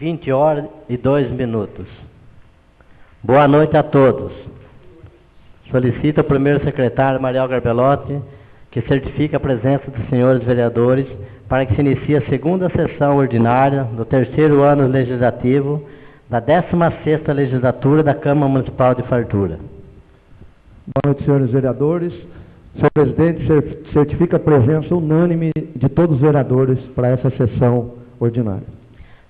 20h02. Boa noite a todos. Solicito ao primeiro secretário, Mariel Garbelotti, que certifique a presença dos senhores vereadores para que se inicie a segunda sessão ordinária do terceiro ano legislativo da 16ª legislatura da Câmara Municipal de Fartura. Boa noite, senhores vereadores. Senhor presidente, certifica a presença unânime de todos os vereadores para essa sessão ordinária.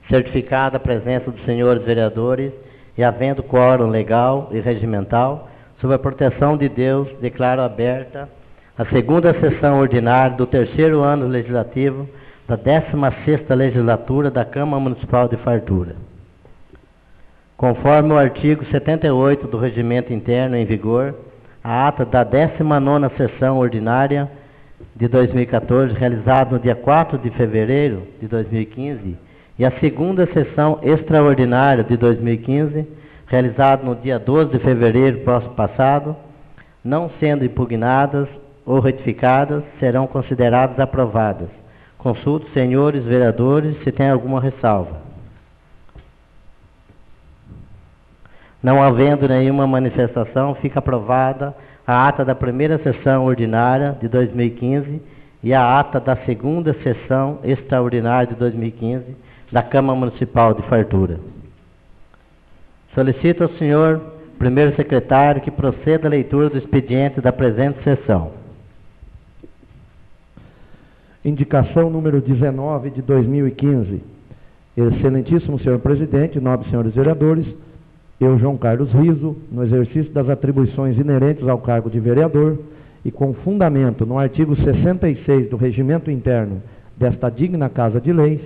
Certificada a presença dos senhores vereadores e havendo quórum legal e regimental, sob a proteção de Deus, declaro aberta a segunda sessão ordinária do terceiro ano legislativo da 16ª legislatura da Câmara Municipal de Fartura. Conforme o artigo 78 do Regimento Interno em vigor, a ata da 19ª sessão ordinária de 2014, realizada no dia 4 de fevereiro de 2015, e a segunda sessão extraordinária de 2015, realizada no dia 12 de fevereiro próximo passado, não sendo impugnadas ou retificadas, serão consideradas aprovadas. Consulto, senhores vereadores, se tem alguma ressalva. Não havendo nenhuma manifestação, fica aprovada a ata da primeira sessão ordinária de 2015 e a ata da segunda sessão extraordinária de 2015 da Câmara Municipal de Fartura. Solicito ao senhor primeiro secretário que proceda à leitura do expediente da presente sessão. Indicação número 19 de 2015. Excelentíssimo senhor presidente, nobres senhores vereadores, eu, João Carlos Riso, no exercício das atribuições inerentes ao cargo de vereador e com fundamento no artigo 66 do Regimento Interno desta digna Casa de Leis,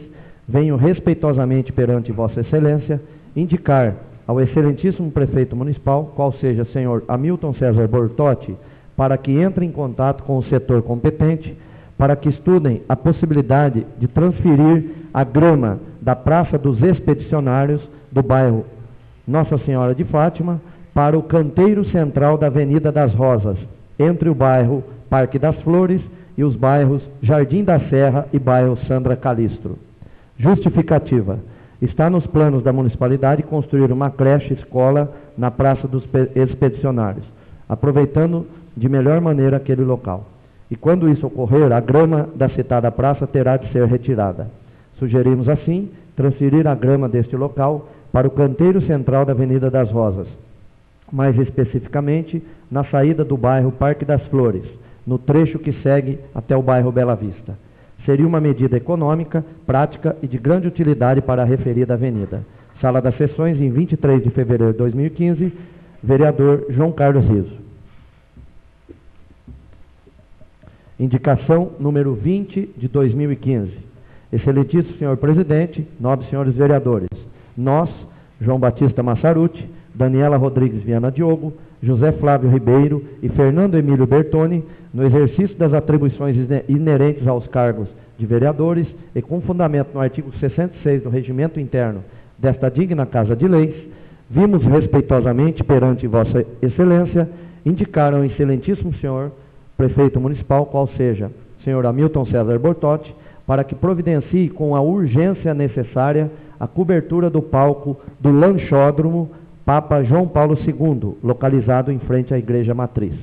venho respeitosamente perante Vossa Excelência indicar ao excelentíssimo prefeito municipal, qual seja senhor Hamilton César Bortotti, para que entre em contato com o setor competente, para que estudem a possibilidade de transferir a grama da Praça dos Expedicionários do bairro Nossa Senhora de Fátima para o canteiro central da Avenida das Rosas, entre o bairro Parque das Flores e os bairros Jardim da Serra e bairro Sandra Calistro. Justificativa. Está nos planos da municipalidade construir uma creche escola na Praça dos Expedicionários, aproveitando de melhor maneira aquele local. E quando isso ocorrer, a grama da citada praça terá de ser retirada. Sugerimos assim transferir a grama deste local para o canteiro central da Avenida das Rosas, mais especificamente na saída do bairro Parque das Flores, no trecho que segue até o bairro Bela Vista. Seria uma medida econômica, prática e de grande utilidade para a referida avenida. Sala das Sessões, em 23 de fevereiro de 2015, vereador João Carlos Riso. Indicação número 20 de 2015. Excelentíssimo senhor presidente, nobres senhores vereadores, nós, João Batista Massaruti, Daniela Rodrigues Viana Diogo, José Flávio Ribeiro e Fernando Emílio Bertoni, no exercício das atribuições inerentes aos cargos de vereadores e com fundamento no artigo 66 do Regimento Interno desta digna Casa de Leis, vimos respeitosamente perante Vossa Excelência indicar ao excelentíssimo senhor prefeito municipal, qual seja senhor Hamilton César Bortotti, para que providencie com a urgência necessária a cobertura do palco do lanchódromo Papa João Paulo II, localizado em frente à Igreja Matriz.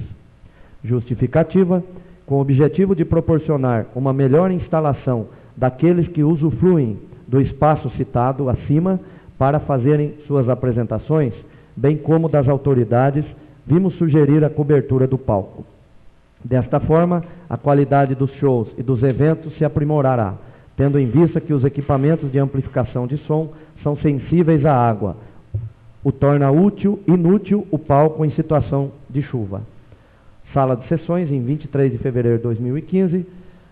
Justificativa, com o objetivo de proporcionar uma melhor instalação daqueles que usufruem do espaço citado acima para fazerem suas apresentações, bem como das autoridades, vimos sugerir a cobertura do palco. Desta forma, a qualidade dos shows e dos eventos se aprimorará, tendo em vista que os equipamentos de amplificação de som são sensíveis à água, o torna inútil o palco em situação de chuva. Sala de Sessões, em 23 de fevereiro de 2015,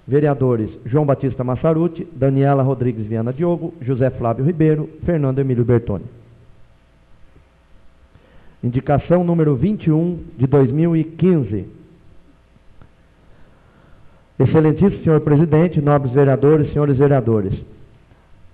vereadores João Batista Massaruti, Daniela Rodrigues Viana Diogo, José Flávio Ribeiro, Fernando Emílio Bertoni. Indicação número 21 de 2015. Excelentíssimo senhor presidente, nobres vereadores, senhores vereadores,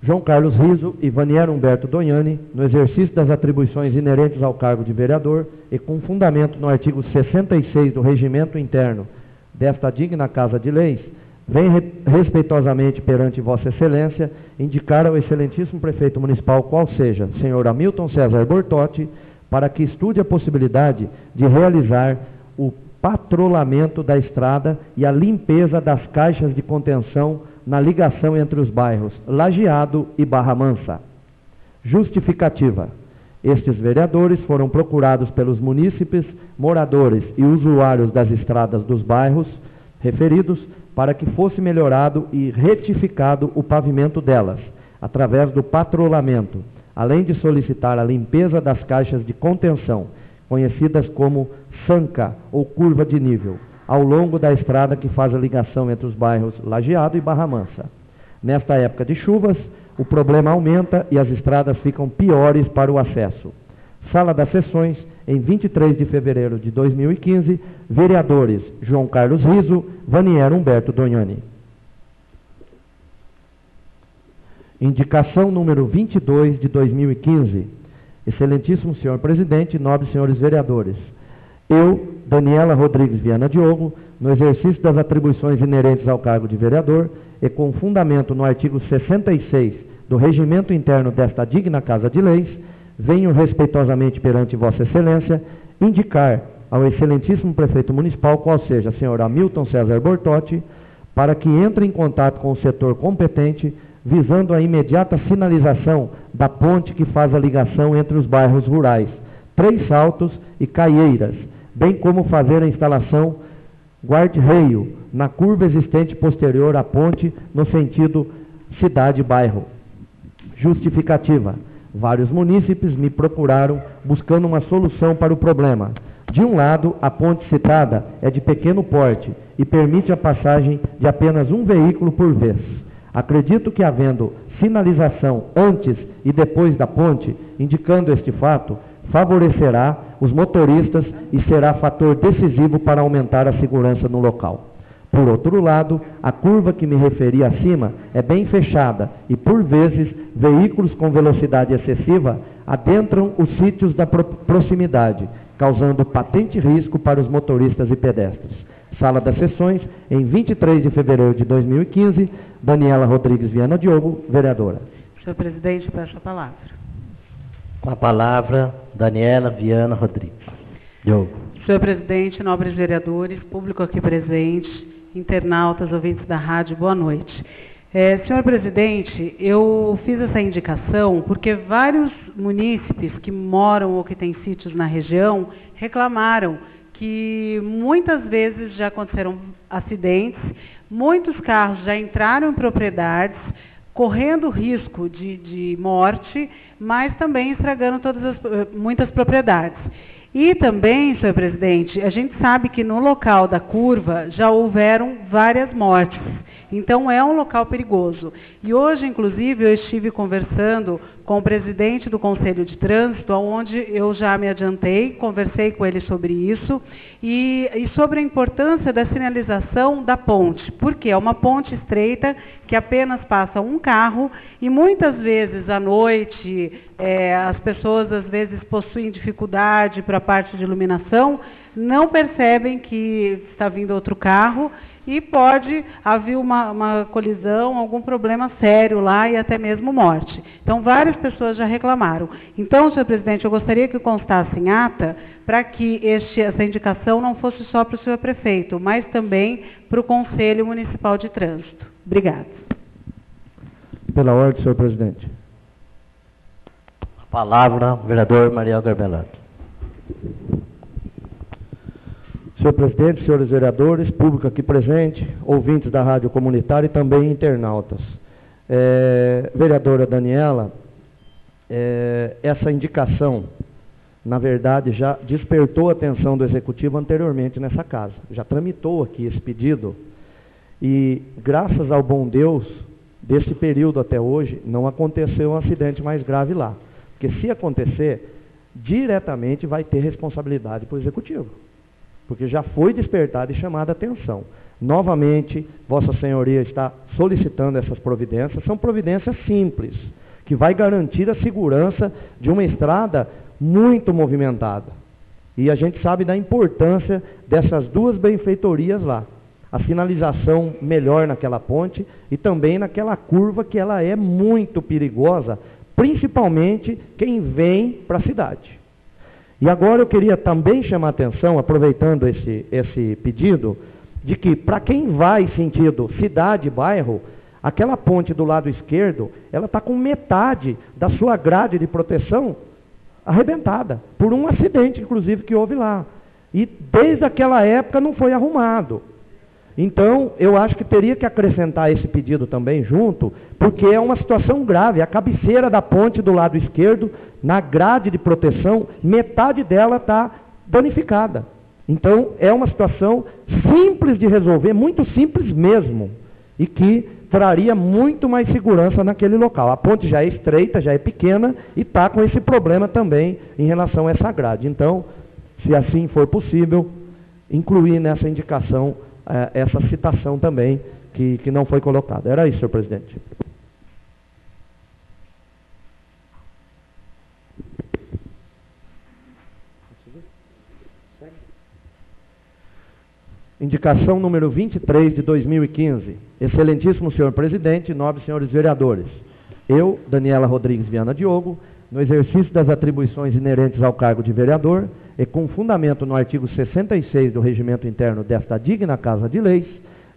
João Carlos Riso e Vanier Humberto Doiani, no exercício das atribuições inerentes ao cargo de vereador e com fundamento no artigo 66 do Regimento Interno desta digna Casa de Leis, venho respeitosamente perante Vossa Excelência indicar ao excelentíssimo prefeito municipal, qual seja, senhor Hamilton César Bortotti, para que estude a possibilidade de realizar o patrulhamento da estrada e a limpeza das caixas de contenção na ligação entre os bairros Lajeado e Barra Mansa. Justificativa. Estes vereadores foram procurados pelos munícipes, moradores e usuários das estradas dos bairros referidos para que fosse melhorado e retificado o pavimento delas, através do patrulhamento, além de solicitar a limpeza das caixas de contenção, conhecidas como sanca ou curva de nível, ao longo da estrada que faz a ligação entre os bairros Lajeado e Barra Mansa. Nesta época de chuvas, o problema aumenta e as estradas ficam piores para o acesso. Sala das Sessões, em 23 de fevereiro de 2015, vereadores João Carlos Riso, Vanier Humberto Dognani. Indicação número 22 de 2015. Excelentíssimo senhor presidente, nobres senhores vereadores. Eu, Daniela Rodrigues Viana Diogo, no exercício das atribuições inerentes ao cargo de vereador e com fundamento no artigo 66 do regimento interno desta digna Casa de Leis, venho respeitosamente perante Vossa Excelência indicar ao excelentíssimo prefeito municipal, qual seja, senhor Hamilton César Bortotti, para que entre em contato com o setor competente, visando a imediata sinalização da ponte que faz a ligação entre os bairros rurais, Três Saltos e Caieiras, bem como fazer a instalação guarda-reio na curva existente posterior à ponte no sentido cidade-bairro. Justificativa. Vários munícipes me procuraram buscando uma solução para o problema. De um lado, a ponte citada é de pequeno porte e permite a passagem de apenas um veículo por vez. Acredito que, havendo sinalização antes e depois da ponte, indicando este fato, favorecerá os motoristas e será fator decisivo para aumentar a segurança no local. Por outro lado, a curva que me referi acima é bem fechada e, por vezes, veículos com velocidade excessiva adentram os sítios da proximidade, causando patente risco para os motoristas e pedestres. Sala das Sessões, em 23 de fevereiro de 2015, Daniela Rodrigues Viana Diogo, vereadora. Senhor presidente, peço a palavra. Com a palavra, Daniela Viana Rodrigues Diogo. Senhor presidente, nobres vereadores, público aqui presente, internautas, ouvintes da rádio, boa noite. Senhor presidente, eu fiz essa indicação porque vários munícipes que moram ou que têm sítios na região reclamaram que muitas vezes já aconteceram acidentes, muitos carros já entraram em propriedades, correndo risco de morte, mas também estragando muitas propriedades. E também, senhor presidente, a gente sabe que no local da curva já houveram várias mortes. Então é um local perigoso. E hoje, inclusive, eu estive conversando com o presidente do Conselho de Trânsito, onde eu já me adiantei, conversei com ele sobre isso, e sobre a importância da sinalização da ponte. Porque é uma ponte estreita que apenas passa um carro e muitas vezes à noite as pessoas às vezes possuem dificuldade para a parte de iluminação, não percebem que está vindo outro carro e pode haver uma colisão, algum problema sério lá e até mesmo morte. Então, várias pessoas já reclamaram. Então, senhor presidente, eu gostaria que constasse em ata para que essa indicação não fosse só para o senhor prefeito, mas também para o Conselho Municipal de Trânsito. Obrigada. Pela ordem, senhor presidente. A palavra, vereador Mariel Garbelotto. Senhor presidente, senhores vereadores, público aqui presente, ouvintes da rádio comunitária e também internautas. Vereadora Daniela, essa indicação, na verdade, já despertou a atenção do Executivo anteriormente nessa casa. Já tramitou aqui esse pedido e, graças ao bom Deus, desse período até hoje, não aconteceu um acidente mais grave lá. Porque se acontecer, diretamente vai ter responsabilidade para o Executivo. Porque já foi despertada e chamada a atenção. Novamente, Vossa Senhoria está solicitando essas providências. São providências simples, que vai garantir a segurança de uma estrada muito movimentada. E a gente sabe da importância dessas duas benfeitorias lá. a sinalização melhor naquela ponte e também naquela curva que ela é muito perigosa, principalmente quem vem para a cidade. E agora eu queria também chamar a atenção, aproveitando esse pedido, de que para quem vai sentido cidade e bairro, aquela ponte do lado esquerdo, ela está com metade da sua grade de proteção arrebentada, por um acidente, inclusive, que houve lá. E desde aquela época não foi arrumado. Então, eu acho que teria que acrescentar esse pedido também junto, porque é uma situação grave. A cabeceira da ponte do lado esquerdo, na grade de proteção, metade dela está danificada. Então, é uma situação simples de resolver, muito simples mesmo, e que traria muito mais segurança naquele local. A ponte já é estreita, já é pequena, e está com esse problema também em relação a essa grade. Então, se assim for possível, incluir nessa indicação essa citação também, que não foi colocada. Era isso, senhor presidente. Indicação número 23 de 2015. Excelentíssimo senhor presidente, nobres senhores vereadores. Eu, Daniela Rodrigues Viana Diogo, no exercício das atribuições inerentes ao cargo de vereador, e com fundamento no artigo 66 do Regimento Interno desta digna Casa de Leis,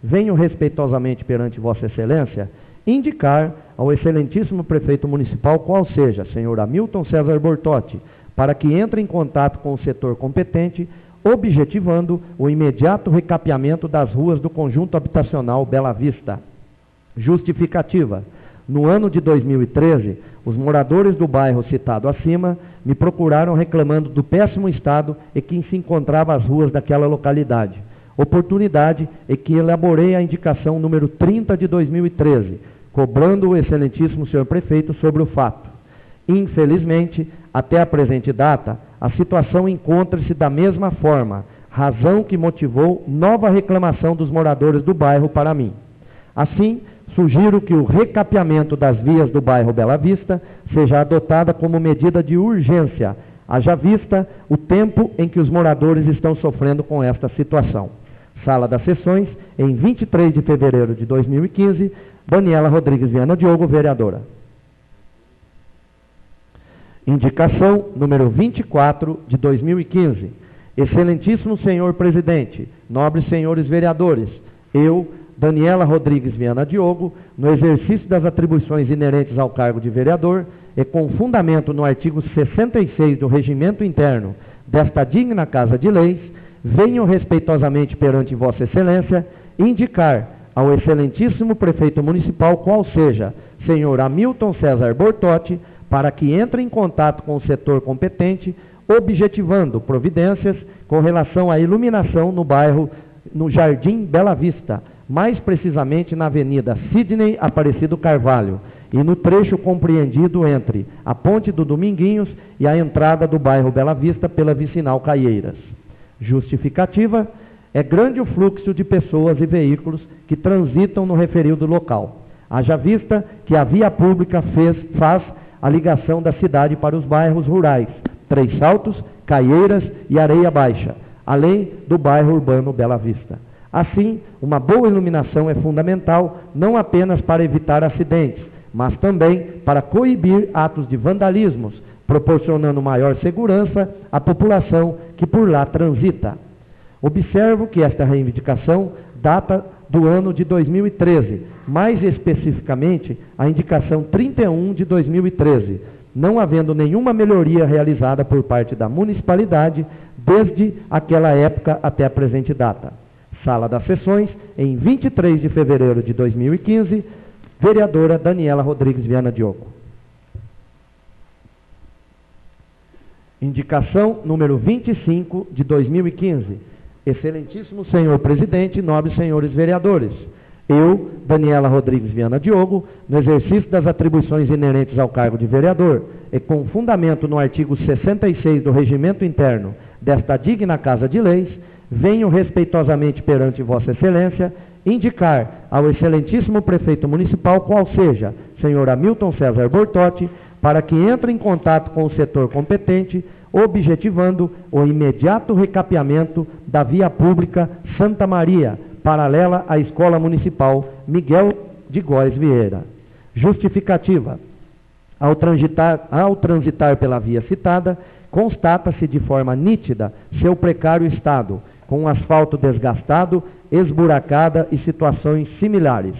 venho respeitosamente perante Vossa Excelência indicar ao excelentíssimo prefeito municipal, qual seja, senhor Hamilton César Bortotti, para que entre em contato com o setor competente, objetivando o imediato recapeamento das ruas do conjunto habitacional Bela Vista. Justificativa. No ano de 2013, os moradores do bairro citado acima me procuraram reclamando do péssimo estado em que se encontravam as ruas daquela localidade. Oportunidade em que elaborei a indicação número 30 de 2013, cobrando o excelentíssimo senhor prefeito sobre o fato. Infelizmente, até a presente data, a situação encontra-se da mesma forma, razão que motivou nova reclamação dos moradores do bairro para mim. Assim, sugiro que o recapeamento das vias do bairro Bela Vista seja adotada como medida de urgência, haja vista o tempo em que os moradores estão sofrendo com esta situação. Sala das Sessões, em 23 de fevereiro de 2015, Daniela Rodrigues Viana Diogo, vereadora. Indicação número 24 de 2015. Excelentíssimo senhor presidente, nobres senhores vereadores, eu, Daniela Rodrigues Viana Diogo, no exercício das atribuições inerentes ao cargo de vereador, e com fundamento no artigo 66 do Regimento Interno desta digna Casa de Leis, venho respeitosamente perante Vossa Excelência indicar ao excelentíssimo prefeito municipal, qual seja, senhor Hamilton César Bortotti, para que entre em contato com o setor competente, objetivando providências com relação à iluminação no bairro, no Jardim Bela Vista, mais precisamente na Avenida Sidney Aparecido Carvalho, e no trecho compreendido entre a Ponte do Dominguinhos e a entrada do bairro Bela Vista pela Vicinal Caieiras. Justificativa: é grande o fluxo de pessoas e veículos que transitam no referido local, haja vista que a via pública faz a ligação da cidade para os bairros rurais, Três Saltos, Caieiras e Areia Baixa, além do bairro urbano Bela Vista. Assim, uma boa iluminação é fundamental, não apenas para evitar acidentes, mas também para coibir atos de vandalismos, proporcionando maior segurança à população que por lá transita. Observo que esta reivindicação data do ano de 2013, mais especificamente a indicação 31 de 2013, não havendo nenhuma melhoria realizada por parte da municipalidade desde aquela época até a presente data. Sala das Sessões, em 23 de fevereiro de 2015, vereadora Daniela Rodrigues Viana Diogo. Indicação número 25 de 2015. Excelentíssimo senhor presidente, nobres senhores vereadores, eu, Daniela Rodrigues Viana Diogo, no exercício das atribuições inerentes ao cargo de vereador, e com fundamento no artigo 66 do Regimento Interno desta digna Casa de Leis, venho respeitosamente perante Vossa Excelência indicar ao excelentíssimo prefeito municipal, qual seja, senhor Hamilton César Bortotti, para que entre em contato com o setor competente, objetivando o imediato recapeamento da via pública Santa Maria, paralela à Escola Municipal Miguel de Góes Vieira. Justificativa. Ao transitar pela via citada, constata-se de forma nítida seu precário estado, com um asfalto desgastado, esburacada e situações similares.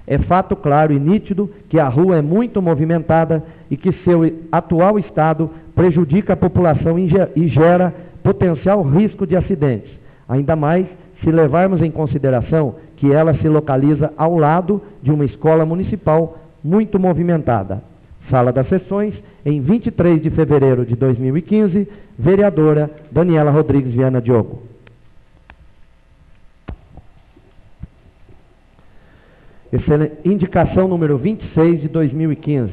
É fato claro e nítido que a rua é muito movimentada e que seu atual estado prejudica a população e gera potencial risco de acidentes. Ainda mais se levarmos em consideração que ela se localiza ao lado de uma escola municipal muito movimentada. Sala das Sessões, em 23 de fevereiro de 2015, vereadora Daniela Rodrigues Viana Diogo. Indicação número 26 de 2015.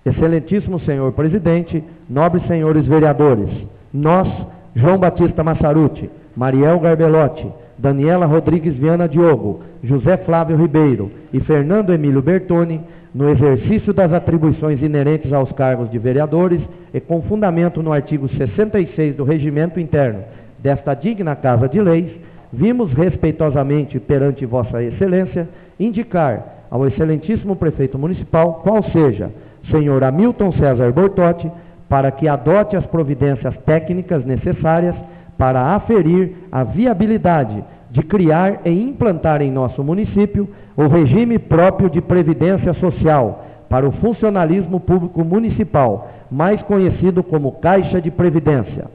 Excelentíssimo senhor presidente, nobres senhores vereadores, nós, João Batista Massaruti, Mariel Garbelotti, Daniela Rodrigues Viana Diogo, José Flávio Ribeiro e Fernando Emílio Bertoni, no exercício das atribuições inerentes aos cargos de vereadores e com fundamento no artigo 66 do Regimento Interno desta digna Casa de Leis, vimos respeitosamente perante Vossa Excelência indicar ao excelentíssimo prefeito municipal, qual seja, senhor Hamilton César Bortotti, para que adote as providências técnicas necessárias para aferir a viabilidade de criar e implantar em nosso município o regime próprio de previdência social para o funcionalismo público municipal, mais conhecido como Caixa de Previdência.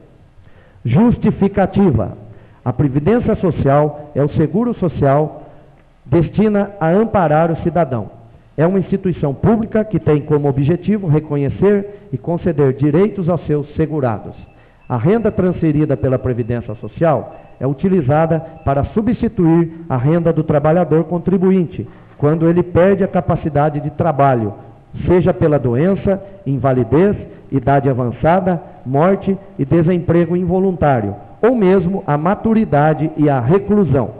Justificativa. A Previdência Social é o seguro social destina a amparar o cidadão. É uma instituição pública que tem como objetivo reconhecer e conceder direitos aos seus segurados. A renda transferida pela Previdência Social é utilizada para substituir a renda do trabalhador contribuinte, quando ele perde a capacidade de trabalho, seja pela doença, invalidez, idade avançada, morte e desemprego involuntário, ou mesmo a maturidade e a reclusão.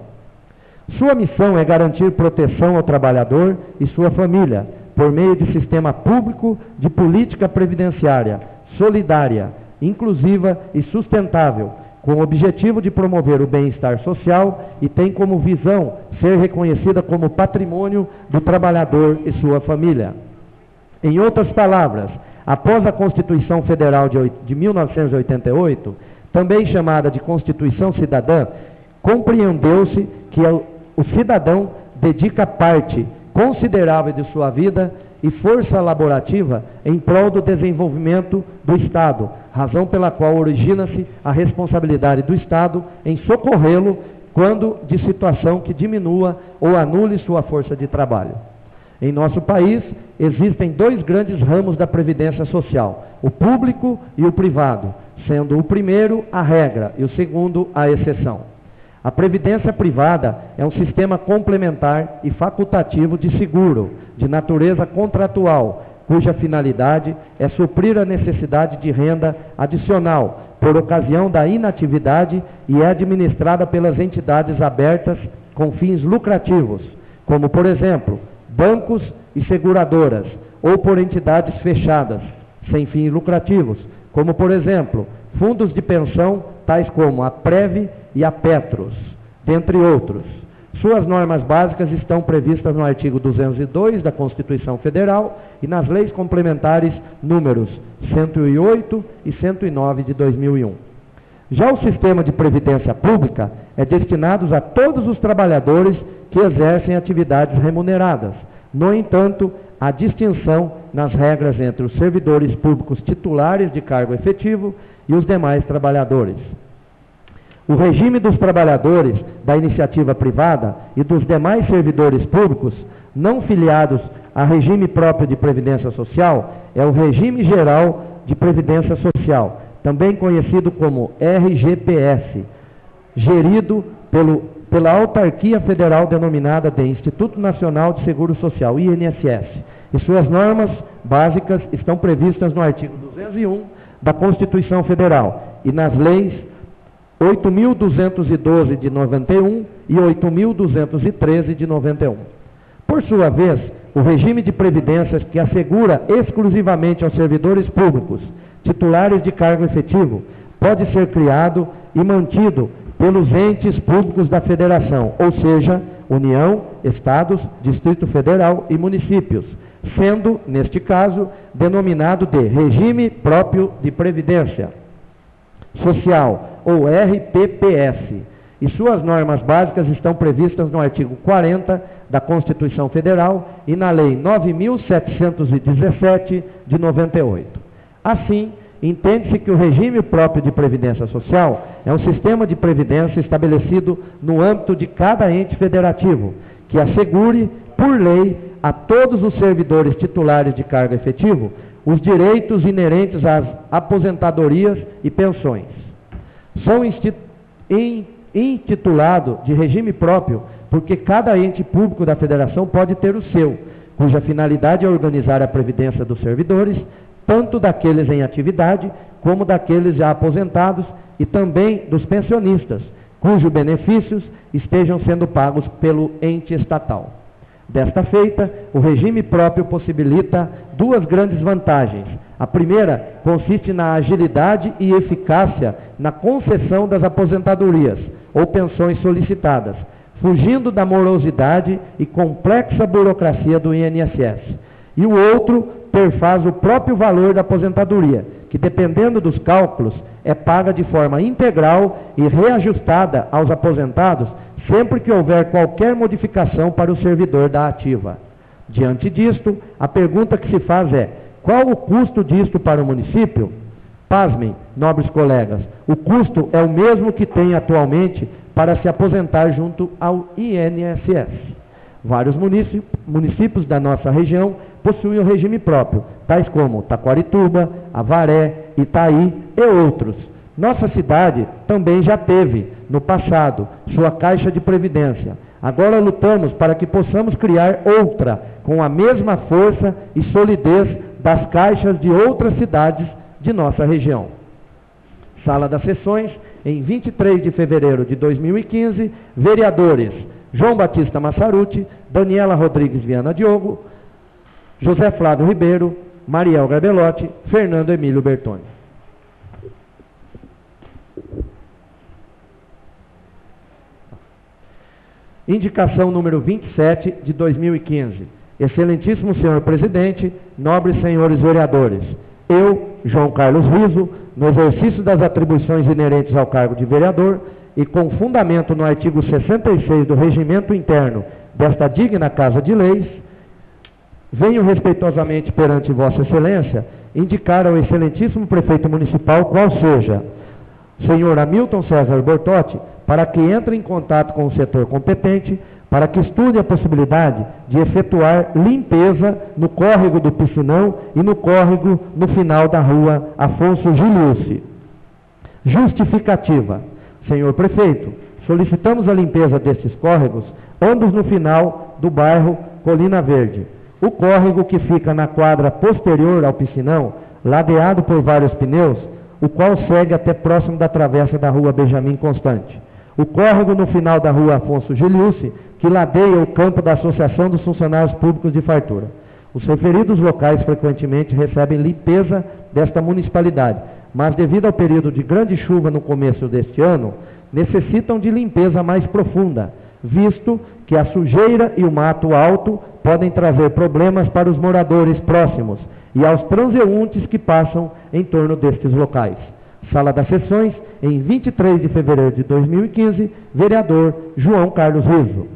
Sua missão é garantir proteção ao trabalhador e sua família, por meio de sistema público de política previdenciária, solidária, inclusiva e sustentável, com o objetivo de promover o bem-estar social e tem como visão ser reconhecida como patrimônio do trabalhador e sua família. Em outras palavras, após a Constituição Federal de 1988, também chamada de Constituição Cidadã, compreendeu-se que o cidadão dedica parte considerável de sua vida e força laborativa em prol do desenvolvimento do Estado, razão pela qual origina-se a responsabilidade do Estado em socorrê-lo quando de situação que diminua ou anule sua força de trabalho. Em nosso país, existem dois grandes ramos da Previdência Social, o público e o privado, sendo o primeiro a regra e o segundo a exceção. A previdência privada é um sistema complementar e facultativo de seguro, de natureza contratual, cuja finalidade é suprir a necessidade de renda adicional por ocasião da inatividade e é administrada pelas entidades abertas com fins lucrativos, como, por exemplo, bancos e seguradoras, ou por entidades fechadas, sem fins lucrativos, como, por exemplo, fundos de pensão, tais como a Prev e a Petros, dentre outros. Suas normas básicas estão previstas no artigo 202 da Constituição Federal e nas leis complementares números 108 e 109 de 2001. Já o sistema de previdência pública é destinado a todos os trabalhadores que exercem atividades remuneradas. No entanto, há distinção nas regras entre os servidores públicos titulares de cargo efetivo e os demais trabalhadores. O regime dos trabalhadores da iniciativa privada e dos demais servidores públicos não filiados a regime próprio de previdência social é o Regime Geral de Previdência Social, também conhecido como RGPS, gerido pela autarquia federal denominada de Instituto Nacional de Seguro Social, INSS, e suas normas básicas estão previstas no artigo 201 da Constituição Federal e nas leis 8.212 de 91 e 8.213 de 91. Por sua vez, o regime de previdências que assegura exclusivamente aos servidores públicos titulares de cargo efetivo pode ser criado e mantido pelos entes públicos da Federação, ou seja, União, Estados, Distrito Federal e municípios, sendo, neste caso, denominado de Regime Próprio de Previdência Social, ou RPPS, e suas normas básicas estão previstas no artigo 40 da Constituição Federal e na Lei 9.717 de 98. Assim, entende-se que o regime próprio de previdência social é um sistema de previdência estabelecido no âmbito de cada ente federativo, que assegure, por lei, a todos os servidores titulares de cargo efetivo os direitos inerentes às aposentadorias e pensões. São intitulado de regime próprio porque cada ente público da federação pode ter o seu, cuja finalidade é organizar a previdência dos servidores, tanto daqueles em atividade como daqueles já aposentados e também dos pensionistas, cujos benefícios estejam sendo pagos pelo ente estatal. Desta feita, o regime próprio possibilita duas grandes vantagens. A primeira consiste na agilidade e eficácia na concessão das aposentadorias ou pensões solicitadas, fugindo da morosidade e complexa burocracia do INSS. E o outro perfaz o próprio valor da aposentadoria, que dependendo dos cálculos, é paga de forma integral e reajustada aos aposentados sempre que houver qualquer modificação para o servidor da ativa. Diante disto, a pergunta que se faz é: qual o custo disto para o município? Pasmem, nobres colegas, o custo é o mesmo que tem atualmente para se aposentar junto ao INSS. Vários municípios da nossa região possuem o regime próprio, tais como Taquarituba, Avaré, Itaí e outros. Nossa cidade também já teve, no passado, sua caixa de previdência. Agora lutamos para que possamos criar outra, com a mesma força e solidez das caixas de outras cidades de nossa região. Sala das Sessões, em 23 de fevereiro de 2015, vereadores João Batista Massaruti, Daniela Rodrigues Viana Diogo, José Flávio Ribeiro, Mariel Garbelotti, Fernando Emílio Bertoni. Indicação número 27 de 2015. Excelentíssimo senhor presidente, nobres senhores vereadores, eu, João Carlos Riso, no exercício das atribuições inerentes ao cargo de vereador e com fundamento no artigo 66 do Regimento Interno desta digna Casa de Leis, venho respeitosamente perante Vossa Excelência indicar ao excelentíssimo prefeito municipal, qual seja, senhor Hamilton César Bortotti, para que entre em contato com o setor competente, para que estude a possibilidade de efetuar limpeza no córrego do Piscinão e no córrego no final da rua Afonso Giliucci. Justificativa. Senhor prefeito, solicitamos a limpeza destes córregos, ambos no final do bairro Colina Verde. O córrego que fica na quadra posterior ao Piscinão, ladeado por vários pneus, o qual segue até próximo da travessa da rua Benjamin Constante. O córrego no final da rua Afonso Giliucci, que ladeia o campo da Associação dos Funcionários Públicos de Fartura. Os referidos locais frequentemente recebem limpeza desta municipalidade, mas devido ao período de grande chuva no começo deste ano, necessitam de limpeza mais profunda, visto que a sujeira e o mato alto podem trazer problemas para os moradores próximos e aos transeuntes que passam em torno destes locais. Sala das Sessões, em 23 de fevereiro de 2015, vereador João Carlos Riso.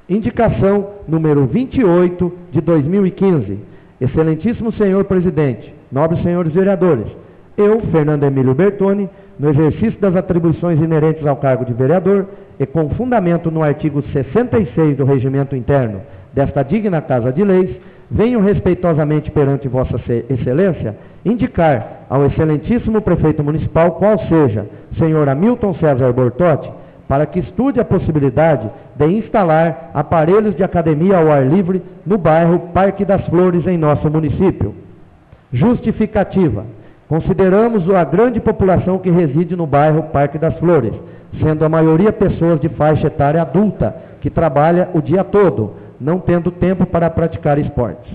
Indicação número 28 de 2015. Excelentíssimo senhor presidente, nobres senhores vereadores, eu, Fernando Emílio Bertoni, no exercício das atribuições inerentes ao cargo de vereador e com fundamento no artigo 66 do Regimento Interno desta digna Casa de Leis, venho respeitosamente perante Vossa Excelência indicar ao excelentíssimo prefeito municipal, qual seja, senhor Hamilton César Bortotti, para que estude a possibilidade de instalar aparelhos de academia ao ar livre no bairro Parque das Flores, em nosso município. Justificativa. Consideramos a grande população que reside no bairro Parque das Flores, sendo a maioria pessoas de faixa etária adulta, que trabalha o dia todo, não tendo tempo para praticar esportes.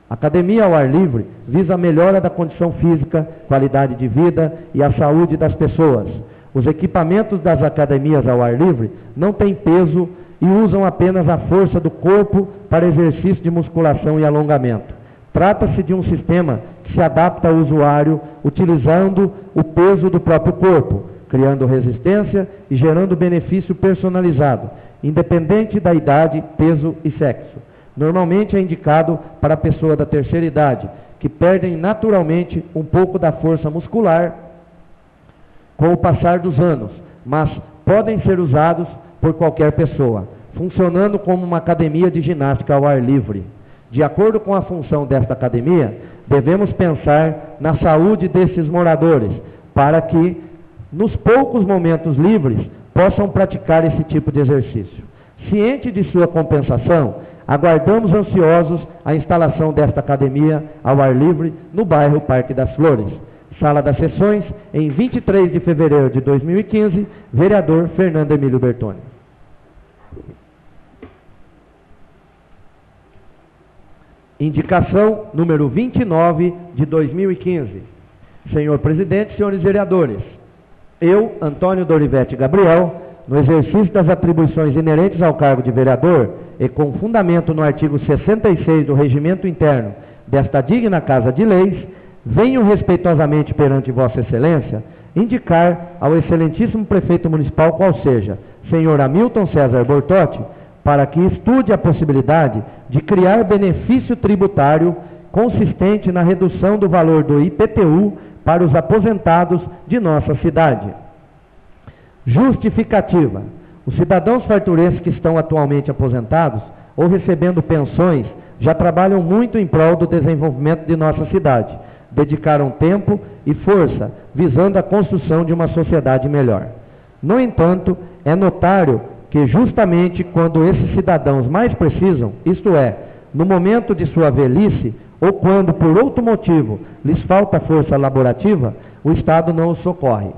A academia ao ar livre visa a melhora da condição física, qualidade de vida e a saúde das pessoas. Os equipamentos das academias ao ar livre não têm peso e usam apenas a força do corpo para exercício de musculação e alongamento. Trata-se de um sistema que se adapta ao usuário utilizando o peso do próprio corpo, criando resistência e gerando benefício personalizado, independente da idade, peso e sexo. Normalmente é indicado para a pessoa da terceira idade, que perdem naturalmente um pouco da força muscular com o passar dos anos, mas podem ser usados por qualquer pessoa, funcionando como uma academia de ginástica ao ar livre. De acordo com a função desta academia, devemos pensar na saúde desses moradores, para que, nos poucos momentos livres, possam praticar esse tipo de exercício. Ciente de sua compensação, aguardamos ansiosos a instalação desta academia ao ar livre no bairro Parque das Flores. Sala das Sessões, em 23 de fevereiro de 2015, vereador Fernando Emílio Bertoni. Indicação número 29 de 2015. Senhor presidente, senhores vereadores, eu, Antônio Dorivete Gabriel, no exercício das atribuições inerentes ao cargo de vereador e com fundamento no artigo 66 do Regimento Interno desta digna Casa de Leis, venho respeitosamente perante Vossa Excelência indicar ao excelentíssimo prefeito municipal, qual seja, senhor Hamilton César Bortotti, para que estude a possibilidade de criar benefício tributário consistente na redução do valor do IPTU para os aposentados de nossa cidade. Justificativa. Os cidadãos farturenses que estão atualmente aposentados ou recebendo pensões já trabalham muito em prol do desenvolvimento de nossa cidade. Dedicaram tempo e força visando a construção de uma sociedade melhor. No entanto, é notário que justamente quando esses cidadãos mais precisam, isto é, no momento de sua velhice, ou quando por outro motivo lhes falta força laborativa, o Estado não os socorre.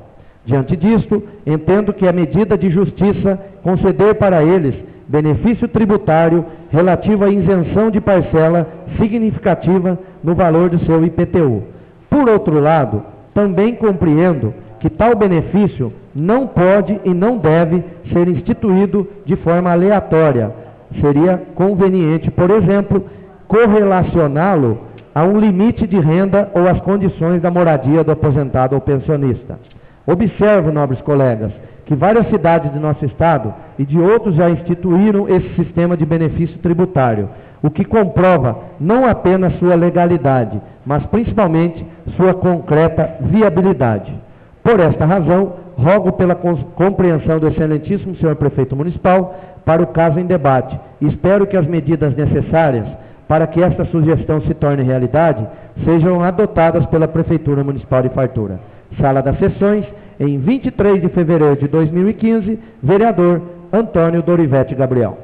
Diante disto, entendo que é medida de justiça conceder para eles benefício tributário relativo à isenção de parcela significativa no valor do seu IPTU. Por outro lado, também compreendo que tal benefício não pode e não deve ser instituído de forma aleatória. Seria conveniente, por exemplo, correlacioná-lo a um limite de renda ou às condições da moradia do aposentado ou pensionista. Observo, nobres colegas, que várias cidades de nosso estado e de outros já instituíram esse sistema de benefício tributário, o que comprova não apenas sua legalidade, mas principalmente sua concreta viabilidade. Por esta razão, rogo pela compreensão do excelentíssimo senhor prefeito municipal para o caso em debate e espero que as medidas necessárias para que esta sugestão se torne realidade sejam adotadas pela Prefeitura Municipal de Fartura. Sala das Sessões, em 23 de fevereiro de 2015, vereador Antônio Dorivete Gabriel.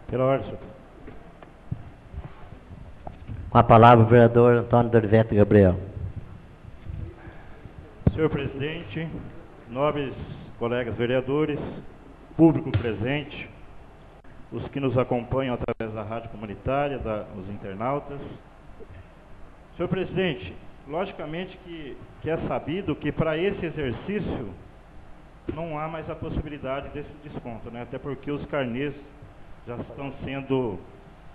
Pela ordem, senhor. Com a palavra o vereador Antônio Dorivete Gabriel. Senhor presidente, nobres colegas vereadores, público presente, os que nos acompanham através da rádio comunitária, os internautas. Senhor presidente, logicamente que é sabido que para esse exercício não há mais a possibilidade desse desconto, né? Até porque os carnês já estão sendo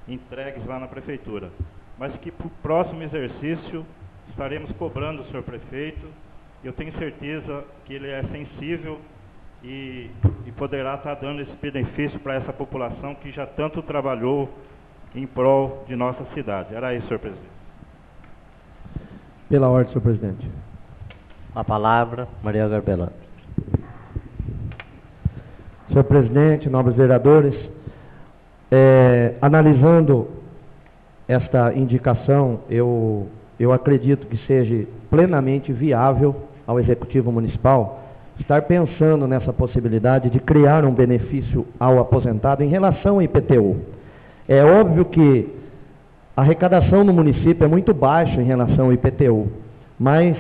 entregues lá na prefeitura. Mas que para o próximo exercício estaremos cobrando o senhor prefeito. Eu tenho certeza que ele é sensível e poderá estar dando esse benefício para essa população que já tanto trabalhou em prol de nossa cidade. Era isso, senhor presidente. Pela ordem, senhor presidente. Com a palavra, Maria Garbelã. Senhor presidente, nobres vereadores, analisando esta indicação, eu acredito que seja plenamente viável ao Executivo Municipal estar pensando nessa possibilidade de criar um benefício ao aposentado em relação ao IPTU. É óbvio que a arrecadação no município é muito baixa em relação ao IPTU, mas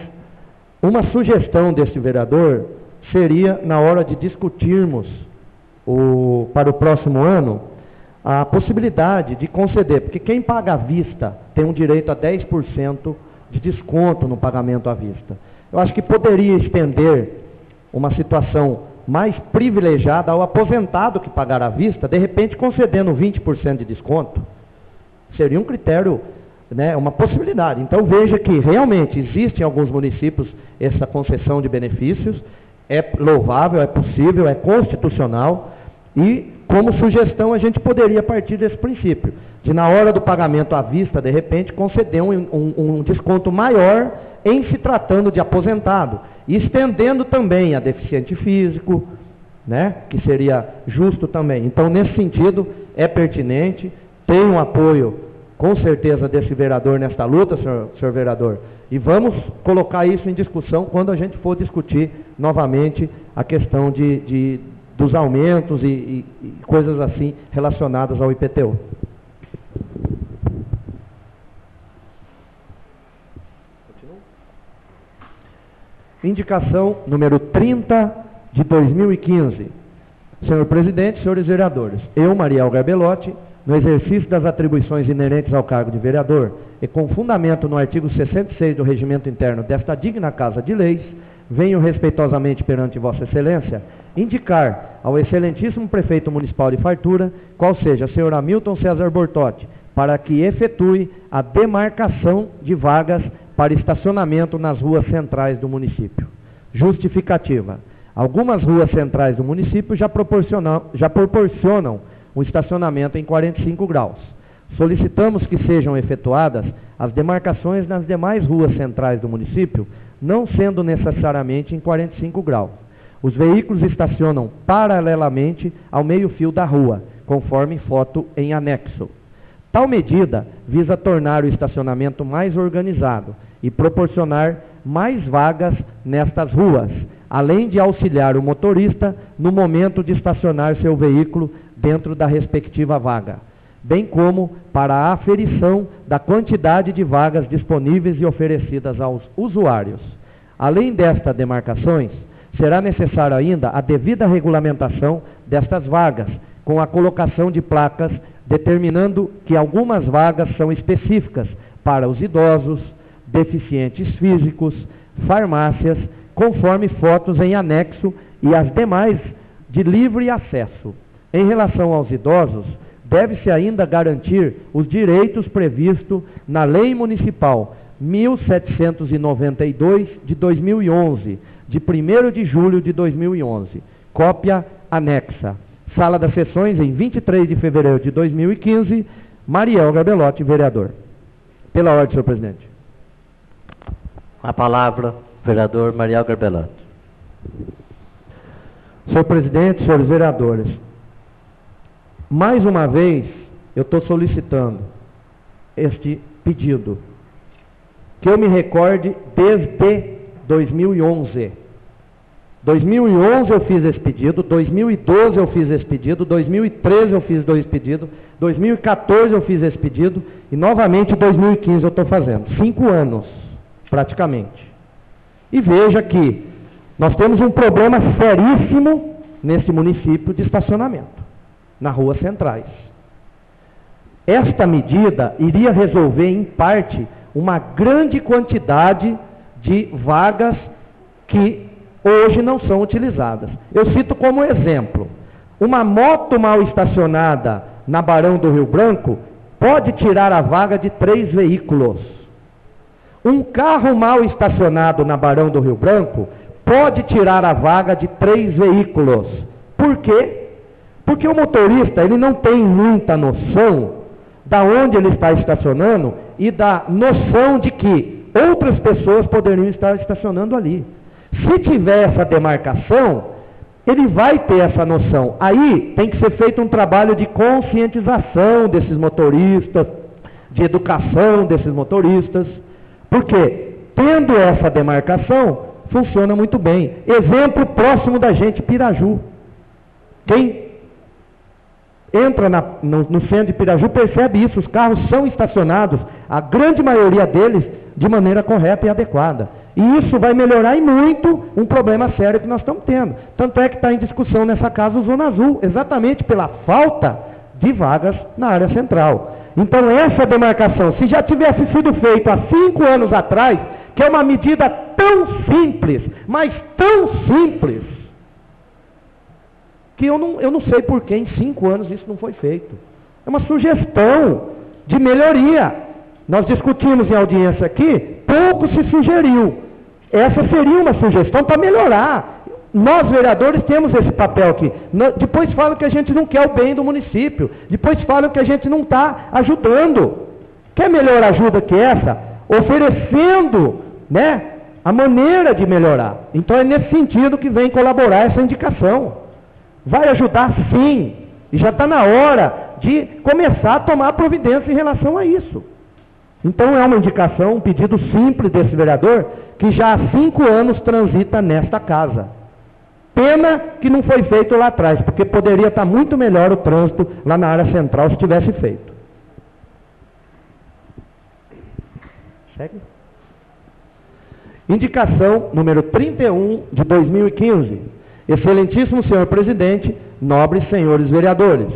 uma sugestão deste vereador seria, na hora de discutirmos para o próximo ano, a possibilidade de conceder, porque quem paga à vista tem um direito a 10% de desconto no pagamento à vista. Eu acho que poderia estender uma situação mais privilegiada ao aposentado que pagar à vista, de repente concedendo 20% de desconto. Seria um critério, né, uma possibilidade. Então veja que realmente existe em alguns municípios essa concessão de benefícios, é louvável, é possível, é constitucional, e como sugestão a gente poderia partir desse princípio, de na hora do pagamento à vista, de repente, conceder um desconto maior em se tratando de aposentado, e estendendo também a deficiente físico, né, que seria justo também. Então, nesse sentido, é pertinente, tem um apoio, com certeza, desse vereador nesta luta, senhor vereador, e vamos colocar isso em discussão quando a gente for discutir novamente a questão dos aumentos e coisas assim relacionadas ao IPTU. Indicação número 30 de 2015. Senhor presidente, senhores vereadores, eu, Mariel Garbelotti, no exercício das atribuições inerentes ao cargo de vereador e com fundamento no artigo 66 do Regimento Interno desta digna Casa de Leis, venho respeitosamente perante Vossa Excelência indicar ao excelentíssimo prefeito municipal de Fartura, qual seja, senhor Hamilton César Bortotti, para que efetue a demarcação de vagas para estacionamento nas ruas centrais do município. Justificativa. Algumas ruas centrais do município já proporcionam um estacionamento em 45 graus. Solicitamos que sejam efetuadas as demarcações nas demais ruas centrais do município, não sendo necessariamente em 45 graus. Os veículos estacionam paralelamente ao meio-fio da rua, conforme foto em anexo. Tal medida visa tornar o estacionamento mais organizado e proporcionar mais vagas nestas ruas, além de auxiliar o motorista no momento de estacionar seu veículo dentro da respectiva vaga, bem como para a aferição da quantidade de vagas disponíveis e oferecidas aos usuários. Além destas demarcações, será necessária ainda a devida regulamentação destas vagas, com a colocação de placas determinando que algumas vagas são específicas para os idosos, deficientes físicos, farmácias, conforme fotos em anexo e as demais de livre acesso. Em relação aos idosos, deve-se ainda garantir os direitos previstos na Lei Municipal 1792 de 2011, de 1º de julho de 2011, cópia anexa. Sala das Sessões, em 23 de fevereiro de 2015, Mariel Garbelotti, vereador. Pela ordem, senhor presidente. A palavra, vereador Mariel Garbelotti. Senhor presidente, senhores vereadores, mais uma vez eu estou solicitando este pedido, que eu me recorde desde 2011. 2011 eu fiz esse pedido, 2012 eu fiz esse pedido, 2013 eu fiz 2 pedidos, 2014 eu fiz esse pedido e novamente em 2015 eu estou fazendo. 5 anos, praticamente. E veja que nós temos um problema seríssimo nesse município de estacionamento, nas ruas centrais. Esta medida iria resolver, em parte, uma grande quantidade de vagas que hoje não são utilizadas. Eu cito como exemplo, uma moto mal estacionada na Barão do Rio Branco pode tirar a vaga de 3 veículos. Um carro mal estacionado na Barão do Rio Branco pode tirar a vaga de 3 veículos. Por quê? Porque o motorista ele não tem muita noção da onde ele está estacionando e da noção de que outras pessoas poderiam estar estacionando ali. Se tiver essa demarcação, ele vai ter essa noção. Aí tem que ser feito um trabalho de conscientização desses motoristas, de educação desses motoristas, porque tendo essa demarcação, funciona muito bem. Exemplo próximo da gente, Piraju. Quem entra no centro de Piraju percebe isso, os carros são estacionados, a grande maioria deles, de maneira correta e adequada. E isso vai melhorar e muito um problema sério que nós estamos tendo. Tanto é que está em discussão nessa casa o Zona Azul, exatamente pela falta de vagas na área central. Então essa demarcação, se já tivesse sido feita há 5 anos atrás, que é uma medida tão simples, mas tão simples, que eu não sei por que em 5 anos isso não foi feito. É uma sugestão de melhoria. Nós discutimos em audiência aqui, pouco se sugeriu. Essa seria uma sugestão para melhorar. Nós, vereadores, temos esse papel aqui. Depois falam que a gente não quer o bem do município. Depois falam que a gente não está ajudando. Quer melhor ajuda que essa? Oferecendo, né, a maneira de melhorar. Então é nesse sentido que vem colaborar essa indicação. Vai ajudar sim. E já está na hora de começar a tomar providência em relação a isso. Então é uma indicação, um pedido simples desse vereador, que já há 5 anos transita nesta casa. Pena que não foi feito lá atrás, porque poderia estar muito melhor o trânsito lá na área central se tivesse feito. Segue. Indicação número 31 de 2015. Excelentíssimo senhor presidente, nobres senhores vereadores.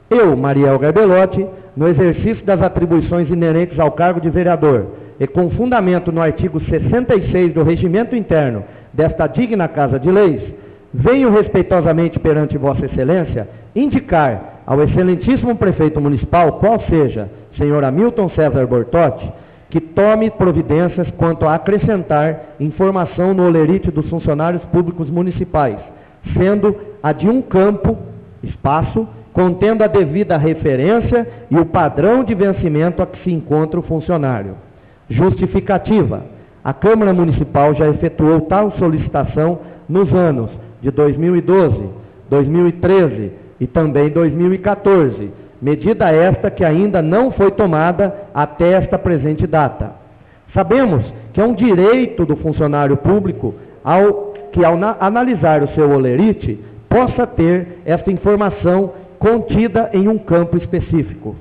Eu, Mariel Garbelotti, no exercício das atribuições inerentes ao cargo de vereador, e com fundamento no artigo 66 do Regimento Interno desta digna Casa de Leis, venho respeitosamente perante Vossa Excelência indicar ao excelentíssimo prefeito municipal, qual seja, senhor Hamilton César Bortotti, que tome providências quanto a acrescentar informação no holerite dos funcionários públicos municipais, sendo a de um campo, espaço, contendo a devida referência e o padrão de vencimento a que se encontra o funcionário. Justificativa. A Câmara Municipal já efetuou tal solicitação nos anos de 2012, 2013 e também 2014, medida esta que ainda não foi tomada até esta presente data. Sabemos que é um direito do funcionário público ao analisar o seu holerite, possa ter esta informação contida em um campo específico.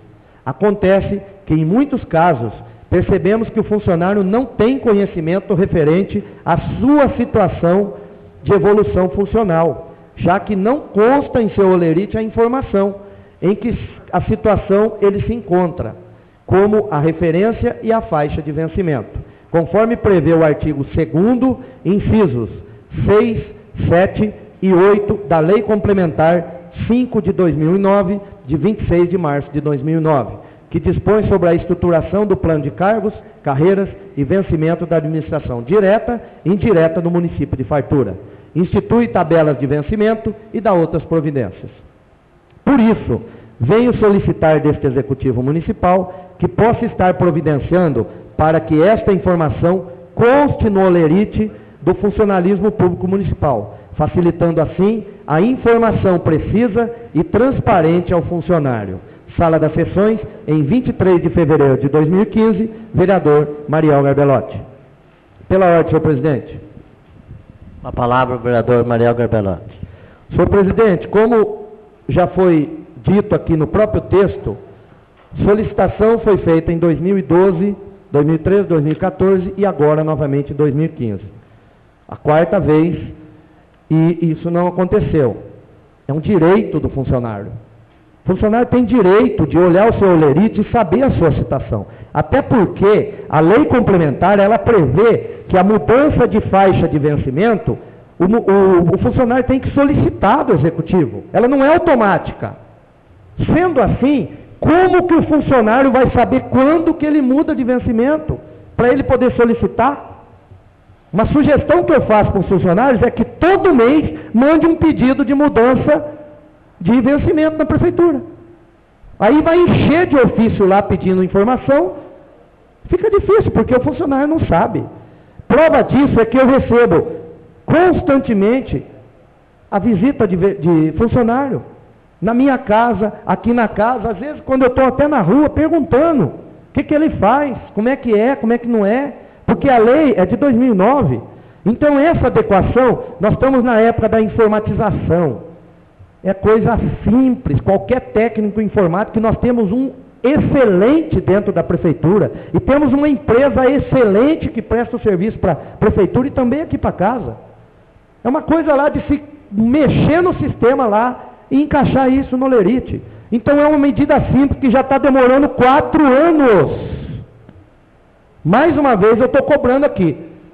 Acontece que, em muitos casos, percebemos que o funcionário não tem conhecimento referente à sua situação de evolução funcional, já que não consta em seu holerite a informação em que a situação ele se encontra, como a referência e a faixa de vencimento, conforme prevê o artigo 2º, incisos 6, 7 e 8 da Lei Complementar 5 de 2009, de 26 de março de 2009, que dispõe sobre a estruturação do plano de cargos, carreiras e vencimento da administração direta e indireta do município de Fartura. Institui tabelas de vencimento e dá outras providências. Por isso, venho solicitar deste Executivo Municipal que possa estar providenciando para que esta informação conste no holerite do funcionalismo público municipal, facilitando assim a informação precisa e transparente ao funcionário. Sala das Sessões, em 23 de fevereiro de 2015, vereador Mariel Garbelotti. Pela ordem, senhor presidente. A palavra, o vereador Mariel Garbelotti. Senhor presidente, como já foi dito aqui no próprio texto, solicitação foi feita em 2012, 2013, 2014 e agora novamente em 2015. A 4ª vez, e isso não aconteceu. É um direito do funcionário. O funcionário tem direito de olhar o seu holerite e saber a sua situação. Até porque a lei complementar, ela prevê que a mudança de faixa de vencimento, o funcionário tem que solicitar do executivo. Ela não é automática. Sendo assim, como que o funcionário vai saber quando que ele muda de vencimento? Para ele poder solicitar? Uma sugestão que eu faço para os funcionários é que todo mês mande um pedido de mudança de vencimento na prefeitura. Aí vai encher de ofício lá pedindo informação, fica difícil, porque o funcionário não sabe. Prova disso é que eu recebo constantemente a visita de funcionário na minha casa, aqui na casa, às vezes quando eu estou até na rua perguntando o que ele faz, como é que não é, porque a lei é de 2009. Então essa adequação, nós estamos na época da informatização. É coisa simples, qualquer técnico informático, que nós temos um excelente dentro da prefeitura, e temos uma empresa excelente que presta o serviço para a prefeitura e também aqui para casa. É uma coisa lá de se mexer no sistema lá e encaixar isso no holerite. Então é uma medida simples que já está demorando 4 anos. Mais uma vez eu estou cobrando aqui,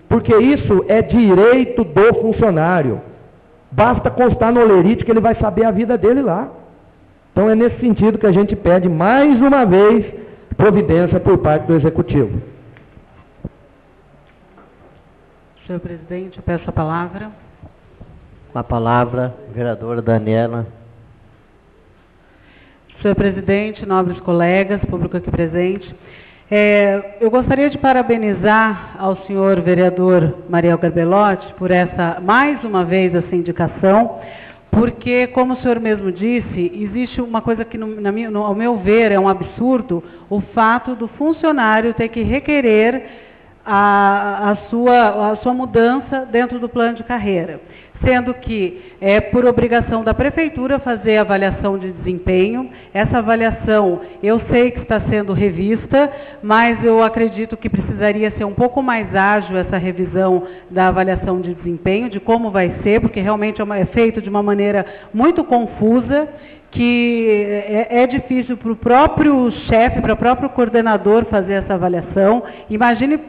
porque isso é direito do funcionário. Basta constar no olerite que ele vai saber a vida dele lá. Então é nesse sentido que a gente pede mais uma vez providência por parte do Executivo. Senhor presidente, eu peço a palavra. Com a palavra, vereadora Daniela. Senhor presidente, nobres colegas, público aqui presente, eu gostaria de parabenizar ao senhor vereador Mariel Garbelotti por mais uma vez, essa indicação, porque, como o senhor mesmo disse, existe uma coisa que, ao meu ver, é um absurdo, o fato do funcionário ter que requerer a sua mudança dentro do plano de carreira, sendo que é por obrigação da prefeitura fazer a avaliação de desempenho. Essa avaliação eu sei que está sendo revista, mas eu acredito que precisaria ser um pouco mais ágil essa revisão da avaliação de desempenho, de como vai ser, porque realmente é feito de uma maneira muito confusa, que é difícil para o próprio chefe, para o próprio coordenador fazer essa avaliação. Imagine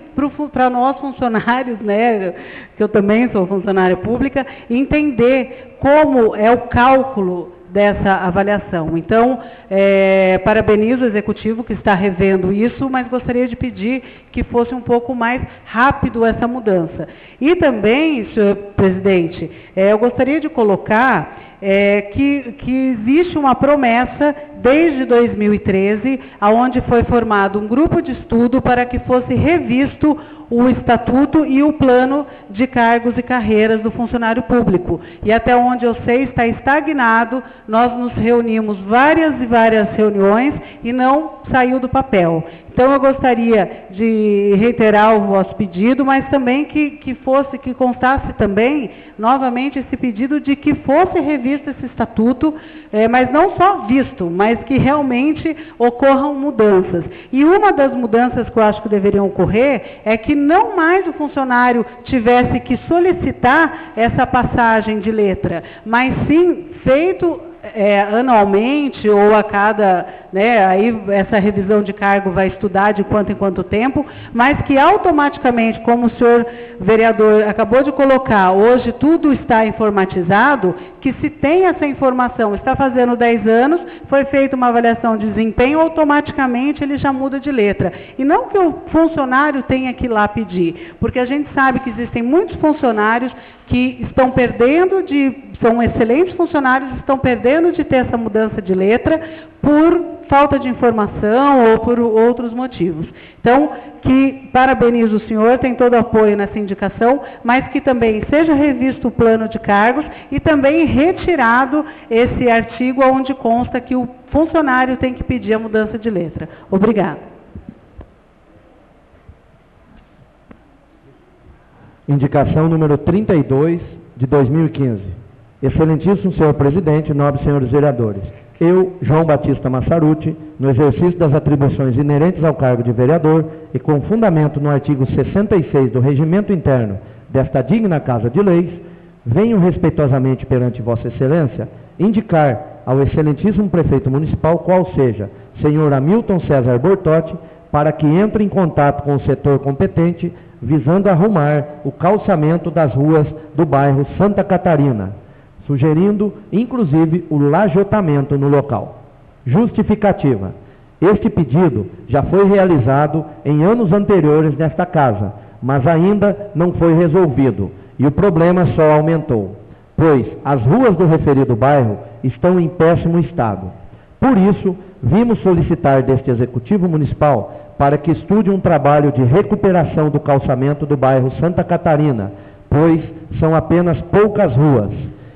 para nós funcionários, né, que eu também sou funcionária pública, entender como é o cálculo dessa avaliação. Então, parabenizo o Executivo que está revendo isso, mas gostaria de pedir que fosse um pouco mais rápido essa mudança. E também, senhor presidente, eu gostaria de colocar que existe uma promessa desde 2013, aonde foi formado um grupo de estudo para que fosse revisto o estatuto e o plano de cargos e carreiras do funcionário público. E até onde eu sei está estagnado, nós nos reunimos várias e várias reuniões e não saiu do papel. Então eu gostaria de reiterar o vosso pedido, mas também que constasse também, novamente, esse pedido de que fosse revisto esse estatuto, mas não só visto, mas que realmente ocorram mudanças. E uma das mudanças que eu acho que deveriam ocorrer é que não mais o funcionário tivesse que solicitar essa passagem de letra, mas sim feito anualmente ou a cada, aí essa revisão de cargo vai estudar de quanto em quanto tempo, mas que automaticamente, como o senhor vereador acabou de colocar, hoje tudo está informatizado, que se tem essa informação, está fazendo 10 anos, foi feita uma avaliação de desempenho, automaticamente ele já muda de letra. E não que o funcionário tenha que ir lá pedir, porque a gente sabe que existem muitos funcionários que estão perdendo são excelentes funcionários, estão perdendo de ter essa mudança de letra por falta de informação ou por outros motivos. Então, que parabenizo o senhor, tem todo o apoio nessa indicação, mas que também seja revisto o plano de cargos e também retirado esse artigo onde consta que o funcionário tem que pedir a mudança de letra. Obrigada. Indicação número 32 de 2015. Excelentíssimo senhor presidente, nobres senhores vereadores, eu, João Batista Massaruti, no exercício das atribuições inerentes ao cargo de vereador e com fundamento no artigo 66 do Regimento Interno desta digna Casa de Leis, venho respeitosamente perante Vossa Excelência indicar ao excelentíssimo prefeito municipal, qual seja, senhor Hamilton César Bortotti, para que entre em contato com o setor competente, visando arrumar o calçamento das ruas do bairro Santa Catarina, sugerindo, inclusive, o lajotamento no local. Justificativa. Este pedido já foi realizado em anos anteriores nesta casa, mas ainda não foi resolvido, e o problema só aumentou, pois as ruas do referido bairro estão em péssimo estado. Por isso, vimos solicitar deste Executivo Municipal para que estude um trabalho de recuperação do calçamento do bairro Santa Catarina, pois são apenas poucas ruas.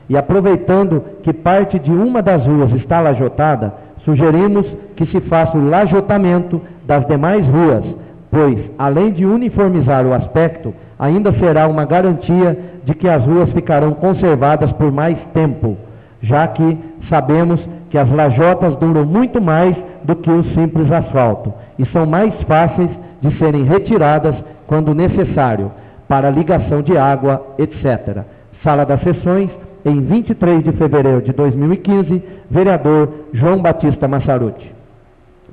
E aproveitando que parte de uma das ruas está lajotada, sugerimos que se faça o lajotamento das demais ruas, pois, além de uniformizar o aspecto, ainda será uma garantia de que as ruas ficarão conservadas por mais tempo, já que sabemos que as lajotas duram muito mais do que o simples asfalto e são mais fáceis de serem retiradas quando necessário, para ligação de água, etc. Sala das Sessões, em 23 de fevereiro de 2015, vereador João Batista Massaruti.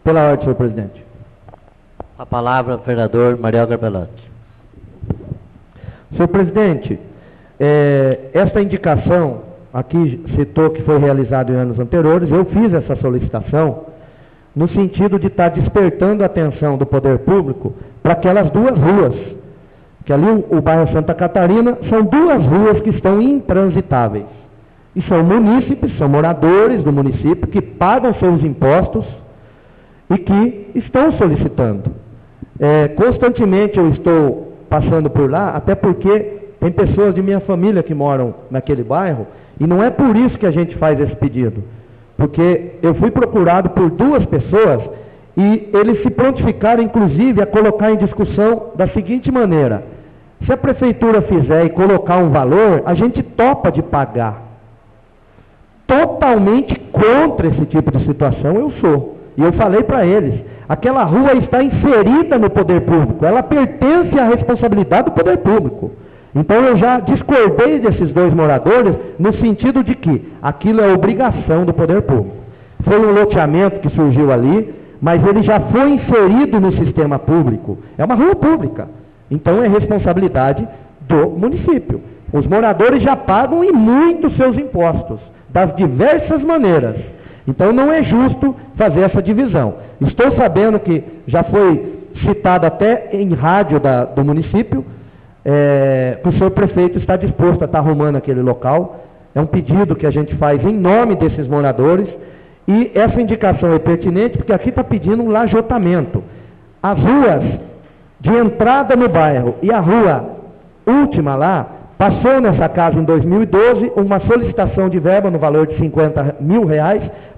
Pela ordem, senhor presidente. A palavra, vereador Mariel Garbelotti. Senhor presidente, esta indicação, aqui citou que foi realizada em anos anteriores, eu fiz essa solicitação no sentido de estar despertando a atenção do poder público para aquelas duas ruas, que ali o bairro Santa Catarina são duas ruas que estão intransitáveis. E são munícipes, são moradores do município que pagam seus impostos e que estão solicitando. Constantemente eu estou passando por lá, até porque tem pessoas de minha família que moram naquele bairro, e não é por isso que a gente faz esse pedido, porque eu fui procurado por duas pessoas e eles se prontificaram, inclusive, a colocar em discussão da seguinte maneira: se a prefeitura fizer e colocar um valor, a gente topa de pagar. Totalmente contra esse tipo de situação eu sou. E eu falei para eles, aquela rua está inserida no poder público, ela pertence à responsabilidade do poder público. Então eu já discordei desses dois moradores no sentido de que aquilo é obrigação do poder público. Foi um loteamento que surgiu ali, mas ele já foi inserido no sistema público. É uma rua pública. Então é responsabilidade do município. Os moradores já pagam e muito seus impostos, das diversas maneiras. Então não é justo fazer essa divisão. Estou sabendo que já foi citado até em rádio do município, que o senhor prefeito está disposto a estar arrumando aquele local. É um pedido que a gente faz em nome desses moradores, e essa indicação é pertinente porque aqui está pedindo um lajotamento. As ruas de entrada no bairro e a rua última lá, passou nessa casa em 2012 uma solicitação de verba no valor de R$50 mil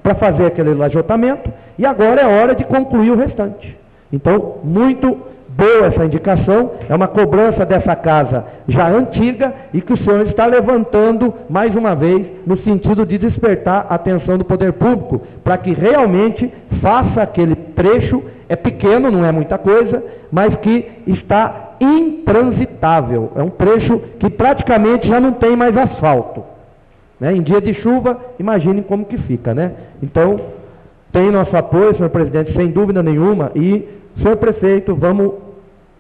para fazer aquele lajotamento, e agora é hora de concluir o restante. Então, muito boa essa indicação, é uma cobrança dessa casa já antiga e que o senhor está levantando mais uma vez no sentido de despertar a atenção do poder público para que realmente faça aquele trecho, é pequeno, não é muita coisa, mas que está intransitável, é um trecho que praticamente já não tem mais asfalto, né? Em dia de chuva, imaginem como que fica, né? Então, tem nosso apoio, senhor presidente, sem dúvida nenhuma, e, senhor prefeito, vamos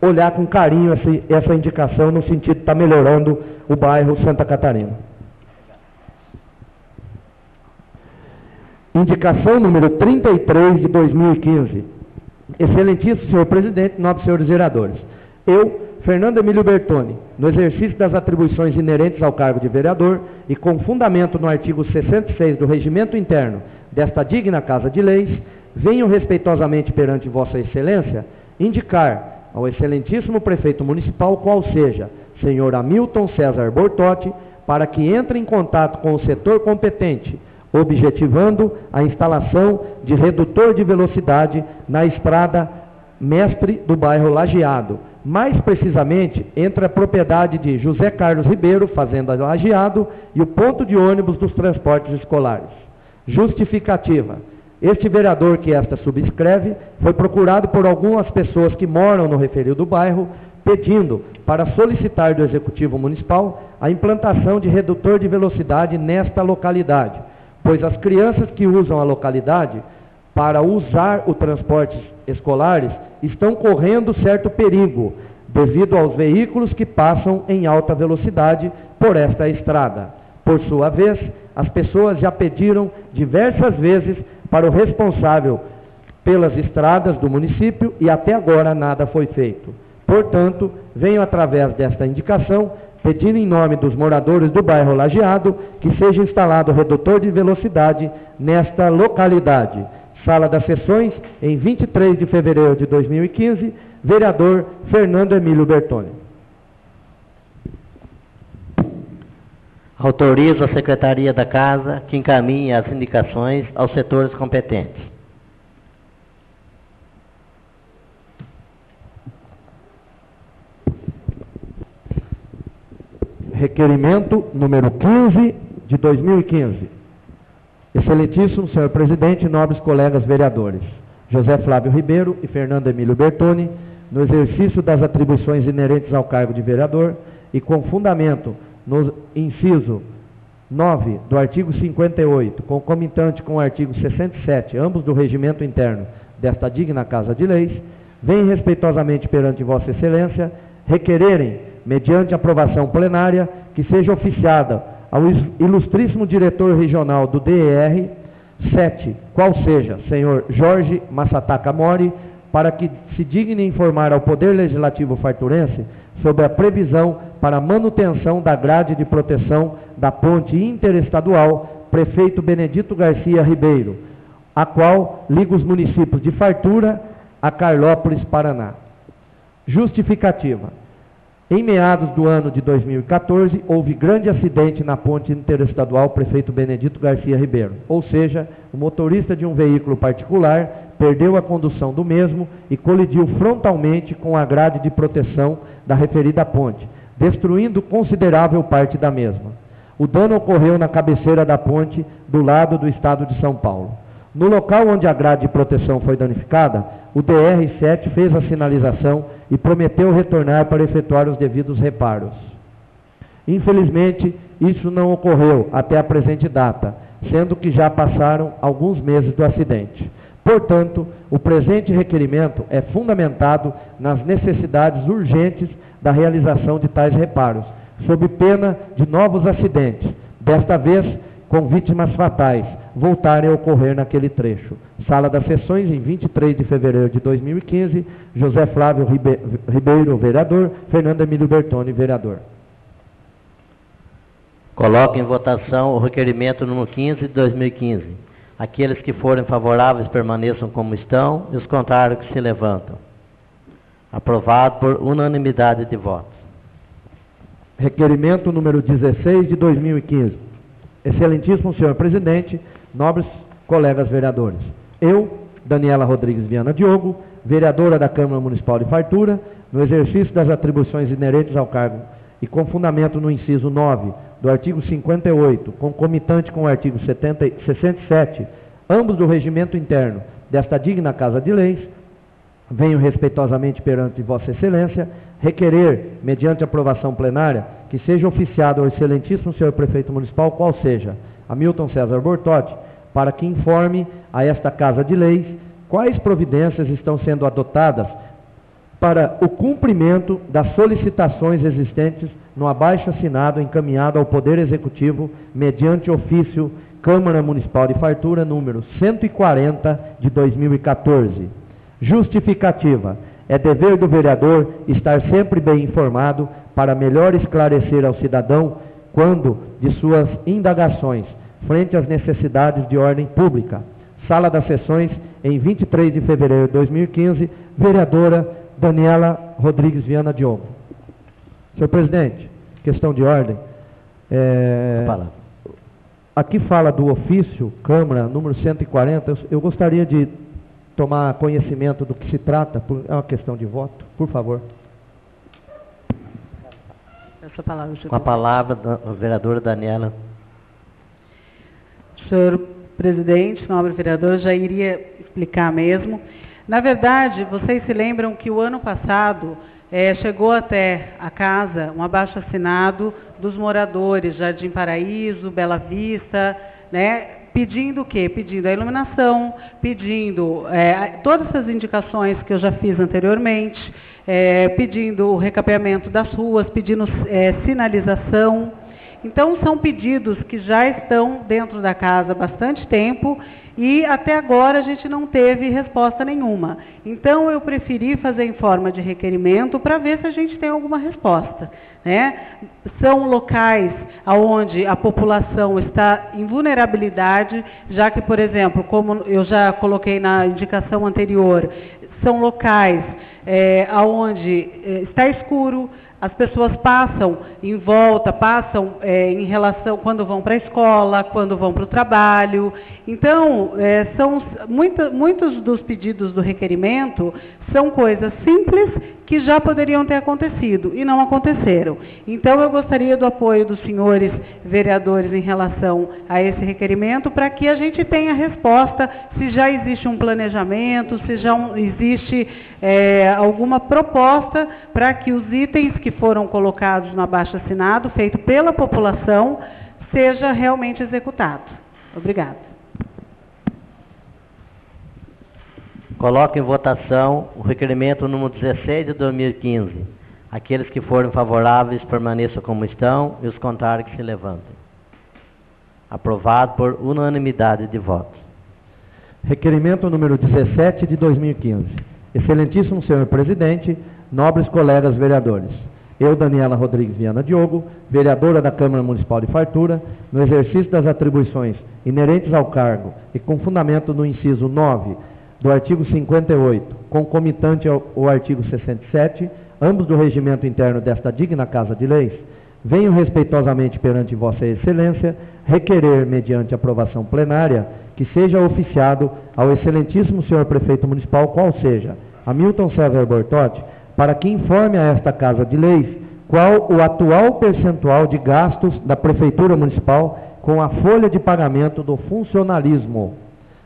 olhar com carinho essa indicação no sentido de estar melhorando o bairro Santa Catarina. Indicação número 33 de 2015. Excelentíssimo senhor presidente, nobres senhores vereadores. Eu, Fernando Emílio Bertoni, no exercício das atribuições inerentes ao cargo de vereador e com fundamento no artigo 66 do Regimento Interno desta digna Casa de Leis, venho respeitosamente perante Vossa Excelência indicar ao excelentíssimo prefeito municipal, qual seja, senhor Hamilton César Bortotti, para que entre em contato com o setor competente, objetivando a instalação de redutor de velocidade na estrada mestre do bairro Lajeado, mais precisamente entre a propriedade de José Carlos Ribeiro, fazenda Lajeado, e o ponto de ônibus dos transportes escolares. Justificativa: este vereador que esta subscreve foi procurado por algumas pessoas que moram no referido bairro, pedindo para solicitar do Executivo Municipal a implantação de redutor de velocidade nesta localidade, pois as crianças que usam a localidade para usar os transportes escolares estão correndo certo perigo, devido aos veículos que passam em alta velocidade por esta estrada. Por sua vez, as pessoas já pediram diversas vezes para o responsável pelas estradas do município e até agora nada foi feito. Portanto, venho através desta indicação pedindo em nome dos moradores do bairro Lajeado que seja instalado redutor de velocidade nesta localidade. Sala das Sessões, em 23 de fevereiro de 2015, vereador Fernando Emílio Bertoni. Autorizo a Secretaria da Casa que encaminhe as indicações aos setores competentes. Requerimento número 15 de 2015. Excelentíssimo senhor presidente e nobres colegas vereadores, José Flávio Ribeiro e Fernando Emílio Bertoni, no exercício das atribuições inerentes ao cargo de vereador e com fundamento no inciso 9 do artigo 58, concomitante com o artigo 67, ambos do regimento interno desta digna Casa de Leis, vem respeitosamente perante Vossa Excelência requererem, mediante aprovação plenária, que seja oficiada ao ilustríssimo diretor regional do DER 7, qual seja, senhor Jorge Massataca Mori, para que se digne informar ao Poder Legislativo farturense sobre a previsão para a manutenção da grade de proteção da ponte interestadual Prefeito Benedito Garcia Ribeiro, a qual liga os municípios de Fartura a Carlópolis, Paraná. Justificativa. Em meados do ano de 2014, houve grande acidente na ponte interestadual Prefeito Benedito Garcia Ribeiro, ou seja, o motorista de um veículo particular perdeu a condução do mesmo e colidiu frontalmente com a grade de proteção da referida ponte, destruindo considerável parte da mesma. O dano ocorreu na cabeceira da ponte, do lado do estado de São Paulo. No local onde a grade de proteção foi danificada, o DR-7 fez a sinalização e prometeu retornar para efetuar os devidos reparos. Infelizmente, isso não ocorreu até a presente data, sendo que já passaram alguns meses do acidente. Portanto, o presente requerimento é fundamentado nas necessidades urgentes da realização de tais reparos, sob pena de novos acidentes, desta vez com vítimas fatais, voltarem a ocorrer naquele trecho. Sala das Sessões, em 23 de fevereiro de 2015, José Flávio Ribeiro, vereador, Fernando Emílio Bertoni, vereador. Coloco em votação o requerimento número 15 de 2015. Aqueles que forem favoráveis permaneçam como estão e os contrários que se levantam. Aprovado por unanimidade de votos. Requerimento número 16 de 2015. Excelentíssimo senhor presidente, nobres colegas vereadores. Eu, Daniela Rodrigues Viana Diogo, vereadora da Câmara Municipal de Fartura, no exercício das atribuições inerentes ao cargo e com fundamento no inciso 9 do artigo 58, concomitante com o artigo 67, ambos do regimento interno desta digna Casa de Leis, venho respeitosamente perante Vossa Excelência requerer, mediante aprovação plenária, que seja oficiado ao excelentíssimo senhor prefeito municipal, qual seja, Hamilton César Bortotti, para que informe a esta Casa de Leis quais providências estão sendo adotadas para o cumprimento das solicitações existentes no abaixo-assinado encaminhado ao Poder Executivo mediante ofício Câmara Municipal de Fartura, número 140 de 2014. Justificativa. É dever do vereador estar sempre bem informado para melhor esclarecer ao cidadão quando de suas indagações frente às necessidades de ordem pública. Sala das Sessões, em 23 de fevereiro de 2015, vereadora Daniela Rodrigues Viana Diogo. Senhor presidente, questão de ordem. Aqui fala do ofício, Câmara, número 140, eu gostaria de tomar conhecimento do que se trata, é uma questão de voto, por favor. Com a palavra, a vereadora Daniela. Senhor presidente, nobre vereador, já iria explicar mesmo. Na verdade, vocês se lembram que o ano passado chegou até a casa um abaixo-assinado dos moradores Jardim Paraíso, Bela Vista, né? Pedindo o quê? Pedindo a iluminação, pedindo todas essas indicações que eu já fiz anteriormente, pedindo o recapeamento das ruas, pedindo sinalização. Então, são pedidos que já estão dentro da casa há bastante tempo e até agora a gente não teve resposta nenhuma. Então, eu preferi fazer em forma de requerimento para ver se a gente tem alguma resposta, né? São locais onde a população está em vulnerabilidade, já que, por exemplo, como eu já coloquei na indicação anterior, são locais onde está escuro, as pessoas passam em volta, em relação quando vão para a escola, quando vão para o trabalho. Então, são muitos dos pedidos do requerimento são coisas simples que já poderiam ter acontecido e não aconteceram. Então, eu gostaria do apoio dos senhores vereadores em relação a esse requerimento para que a gente tenha resposta se já existe um planejamento, se já existe alguma proposta para que os itens que foram colocados no abaixo-assinado, feito pela população, seja realmente executado. Obrigada. Coloco em votação o requerimento número 16 de 2015. Aqueles que forem favoráveis permaneçam como estão e os contrários que se levantem. Aprovado por unanimidade de votos. Requerimento número 17 de 2015. Excelentíssimo senhor presidente, nobres colegas vereadores. Eu, Daniela Rodrigues Viana Diogo, vereadora da Câmara Municipal de Fartura, no exercício das atribuições inerentes ao cargo e com fundamento no inciso 9 do artigo 58, concomitante ao artigo 67, ambos do regimento interno desta digna Casa de Leis, venho respeitosamente perante Vossa Excelência requerer, mediante aprovação plenária, que seja oficiado ao excelentíssimo senhor prefeito municipal, qual seja, Hamilton César Bortotti, para que informe a esta Casa de Leis qual o atual percentual de gastos da Prefeitura Municipal com a folha de pagamento do funcionalismo.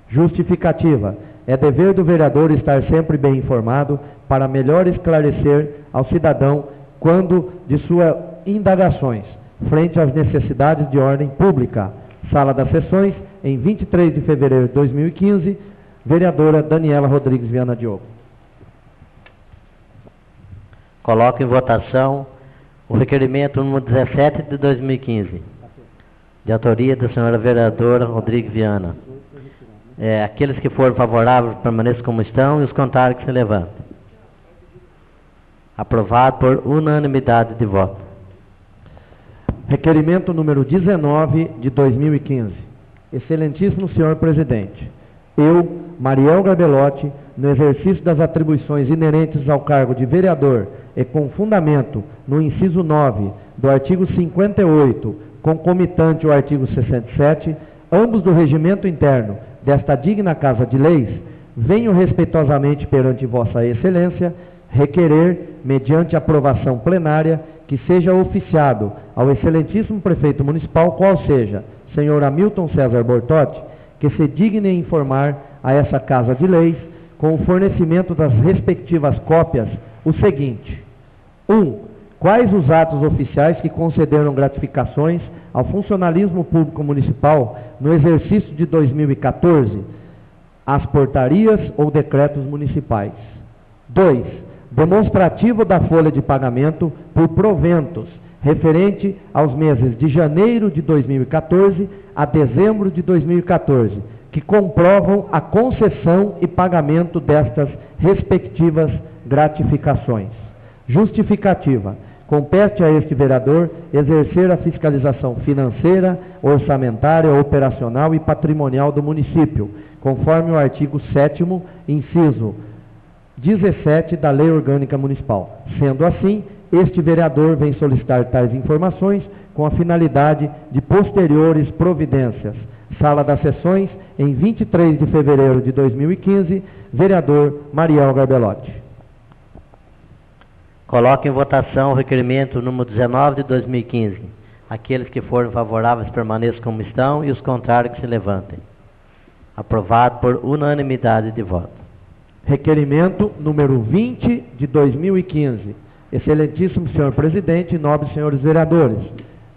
Justificativa. É dever do vereador estar sempre bem informado para melhor esclarecer ao cidadão quando de suas indagações, frente às necessidades de ordem pública. Sala das Sessões, em 23 de fevereiro de 2015, vereadora Daniela Rodrigues Viana Diogo. Coloco em votação o requerimento número 17 de 2015, de autoria da senhora vereadora Rodrigues Viana. Aqueles que forem favoráveis permaneçam como estão e os contrários que se levantem. Aprovado por unanimidade de voto. Requerimento número 19 de 2015. Excelentíssimo senhor presidente, eu, Mariel Garbelotti, no exercício das atribuições inerentes ao cargo de vereador e com fundamento no inciso 9 do artigo 58, concomitante ao artigo 67, ambos do regimento interno desta digna Casa de Leis, venho respeitosamente perante Vossa Excelência requerer, mediante aprovação plenária, que seja oficiado ao excelentíssimo prefeito municipal, qual seja, senhor Hamilton César Bortotti, que se digne informar a essa Casa de Leis, com o fornecimento das respectivas cópias, o seguinte: 1. Quais os atos oficiais que concederam gratificações ao funcionalismo público municipal no exercício de 2014, as portarias ou decretos municipais. 2. Demonstrativo da folha de pagamento por proventos referente aos meses de janeiro de 2014 a dezembro de 2014, que comprovam a concessão e pagamento destas respectivas gratificações. Justificativa. Compete a este vereador exercer a fiscalização financeira, orçamentária, operacional e patrimonial do município, conforme o artigo 7º, inciso 17 da Lei Orgânica Municipal. Sendo assim, este vereador vem solicitar tais informações com a finalidade de posteriores providências. Sala das Sessões, em 23 de fevereiro de 2015, vereador Mariel Garbelotti. Coloco em votação o requerimento número 19 de 2015. Aqueles que forem favoráveis permaneçam como estão e os contrários que se levantem. Aprovado por unanimidade de voto. Requerimento número 20 de 2015. Excelentíssimo senhor presidente, nobres senhores vereadores.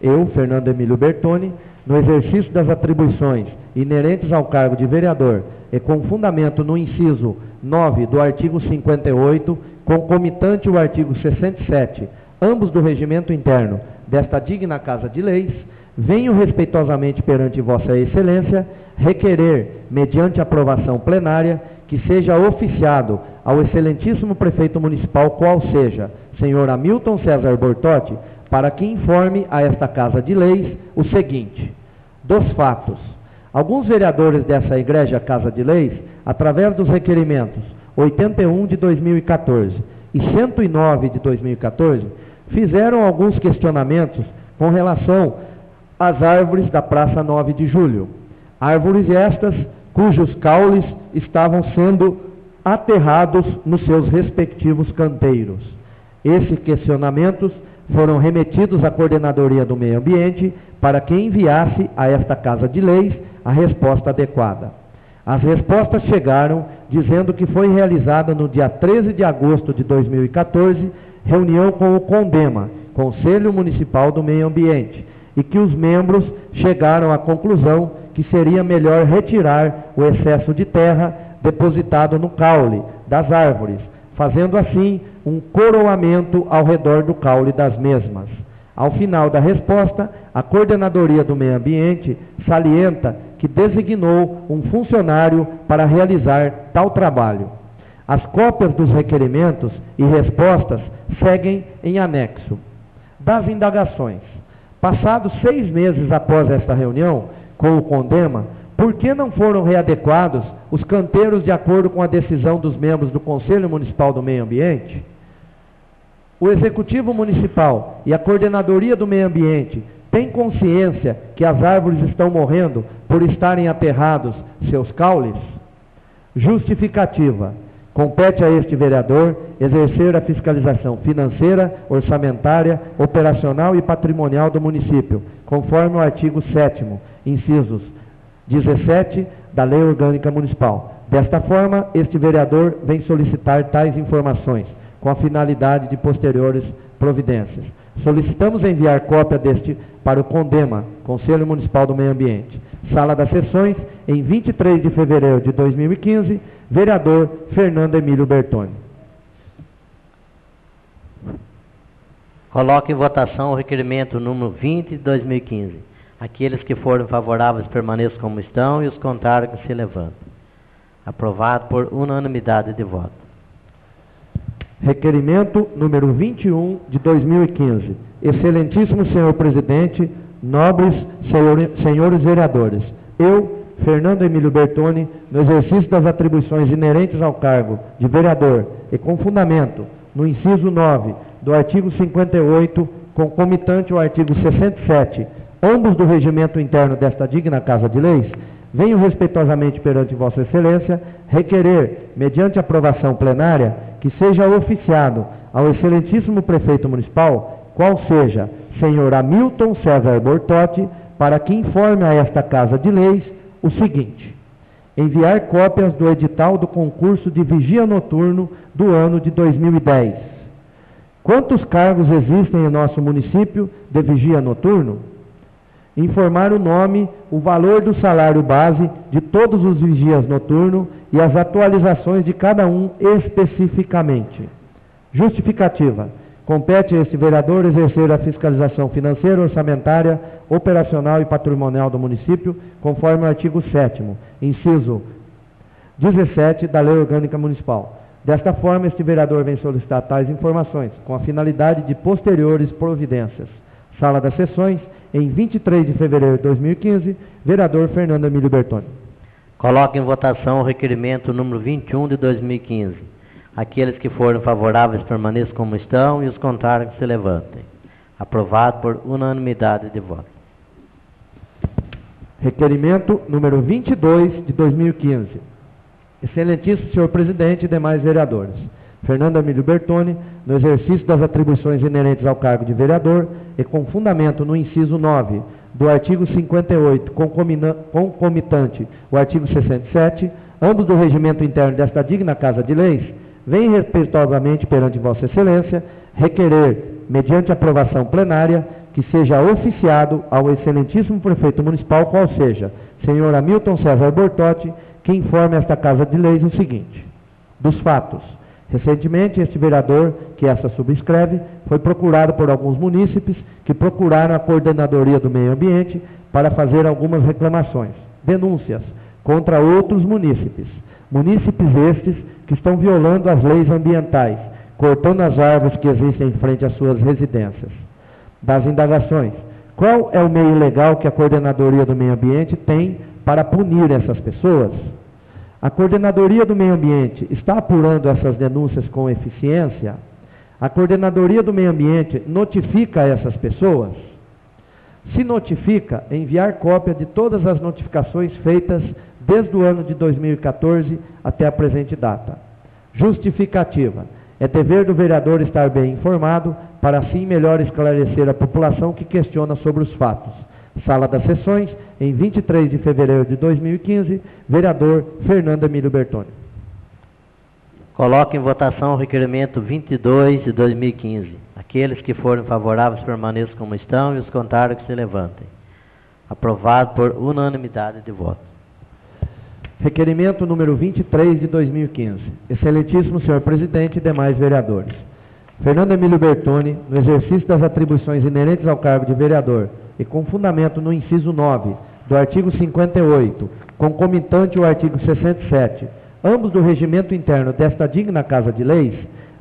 Eu, Fernando Emílio Bertoni, no exercício das atribuições inerentes ao cargo de vereador e com fundamento no inciso 9 do artigo 58, concomitante ao artigo 67, ambos do regimento interno desta digna Casa de Leis, venho respeitosamente perante Vossa Excelência requerer, mediante aprovação plenária, que seja oficiado ao excelentíssimo prefeito municipal, qual seja, senhor Hamilton César Bortotti, para que informe a esta Casa de Leis o seguinte: dos fatos. Alguns vereadores dessa Igreja Casa de Leis, através dos requerimentos 81 de 2014 e 109 de 2014, fizeram alguns questionamentos com relação às árvores da Praça 9 de Julho. Árvores estas cujos caules estavam sendo aterrados nos seus respectivos canteiros. Esses questionamentos foram remetidos à Coordenadoria do Meio Ambiente para que enviasse a esta Casa de Leis a resposta adequada. As respostas chegaram dizendo que foi realizada no dia 13 de agosto de 2014 reunião com o CONDEMA, Conselho Municipal do Meio Ambiente, e que os membros chegaram à conclusão que seria melhor retirar o excesso de terra depositado no caule das árvores, fazendo assim um coroamento ao redor do caule das mesmas. Ao final da resposta, a Coordenadoria do Meio Ambiente salienta que designou um funcionário para realizar tal trabalho. As cópias dos requerimentos e respostas seguem em anexo. Das indagações. Passados 6 meses após esta reunião com o CONDEMA, por que não foram readequados os canteiros de acordo com a decisão dos membros do Conselho Municipal do Meio Ambiente? O Executivo Municipal e a Coordenadoria do Meio Ambiente têm consciência que as árvores estão morrendo por estarem aterrados seus caules? Justificativa. Compete a este vereador exercer a fiscalização financeira, orçamentária, operacional e patrimonial do município, conforme o artigo 7º, incisos 17 da Lei Orgânica Municipal. Desta forma, este vereador vem solicitar tais informações, com a finalidade de posteriores providências. Solicitamos enviar cópia deste para o CONDEMA, Conselho Municipal do Meio Ambiente. Sala das Sessões, em 23 de fevereiro de 2015, vereador Fernando Emílio Bertoni. Coloco em votação o requerimento número 20 de 2015. Aqueles que forem favoráveis permaneçam como estão e os contrários que se levantem. Aprovado por unanimidade de voto. Requerimento número 21 de 2015. Excelentíssimo senhor presidente, nobres senhores vereadores, eu, Fernando Emílio Bertoni, no exercício das atribuições inerentes ao cargo de vereador e com fundamento no inciso 9 do artigo 58, concomitante ao artigo 67, ambos do regimento interno desta digna Casa de Leis, venho respeitosamente perante Vossa Excelência requerer, mediante aprovação plenária, que seja oficiado ao excelentíssimo prefeito municipal, qual seja senhor Hamilton César Bortotti, para que informe a esta Casa de Leis o seguinte: enviar cópias do edital do concurso de vigia noturno do ano de 2010. Quantos cargos existem em nosso município de vigia noturno? Informar o nome, o valor do salário base de todos os vigias noturnos e as atualizações de cada um especificamente. Justificativa. Compete a este vereador exercer a fiscalização financeira, orçamentária, operacional e patrimonial do município, conforme o artigo 7º, inciso 17 da Lei Orgânica Municipal. Desta forma, este vereador vem solicitar tais informações, com a finalidade de posteriores providências. Sala das Sessões, em 23 de fevereiro de 2015, vereador Fernando Emílio Bertoni. Coloco em votação o requerimento número 21 de 2015. Aqueles que forem favoráveis permaneçam como estão e os contrários que se levantem. Aprovado por unanimidade de voto. Requerimento número 22 de 2015. Excelentíssimo senhor presidente e demais vereadores, Fernando Emílio Bertoni, no exercício das atribuições inerentes ao cargo de vereador e com fundamento no inciso 9 do artigo 58, concomitante o artigo 67, ambos do regimento interno desta digna Casa de Leis, vem respeitosamente perante Vossa Excelência requerer, mediante aprovação plenária, que seja oficiado ao excelentíssimo prefeito municipal, qual seja senhor Hamilton César Bortotti, que informe esta Casa de Leis o seguinte: dos fatos. Recentemente, este vereador, que essa subscreve, foi procurado por alguns munícipes que procuraram a Coordenadoria do Meio Ambiente para fazer algumas reclamações, denúncias, contra outros munícipes. Munícipes estes que estão violando as leis ambientais, cortando as árvores que existem em frente às suas residências. Das indagações: qual é o meio legal que a Coordenadoria do Meio Ambiente tem para punir essas pessoas? A Coordenadoria do Meio Ambiente está apurando essas denúncias com eficiência? A Coordenadoria do Meio Ambiente notifica essas pessoas? Se notifica, enviar cópia de todas as notificações feitas desde o ano de 2014 até a presente data. Justificativa. É dever do vereador estar bem informado, para assim melhor esclarecer a população que questiona sobre os fatos. Sala das Sessões, em 23 de fevereiro de 2015, vereador Fernando Emílio Bertoni. Coloco em votação o requerimento 22 de 2015. Aqueles que forem favoráveis permaneçam como estão e os contrários que se levantem. Aprovado por unanimidade de votos. Requerimento número 23 de 2015. Excelentíssimo senhor presidente e demais vereadores. Fernando Emílio Bertoni, no exercício das atribuições inerentes ao cargo de vereador e com fundamento no inciso 9 do artigo 58, concomitante ao artigo 67, ambos do regimento interno desta digna Casa de Leis,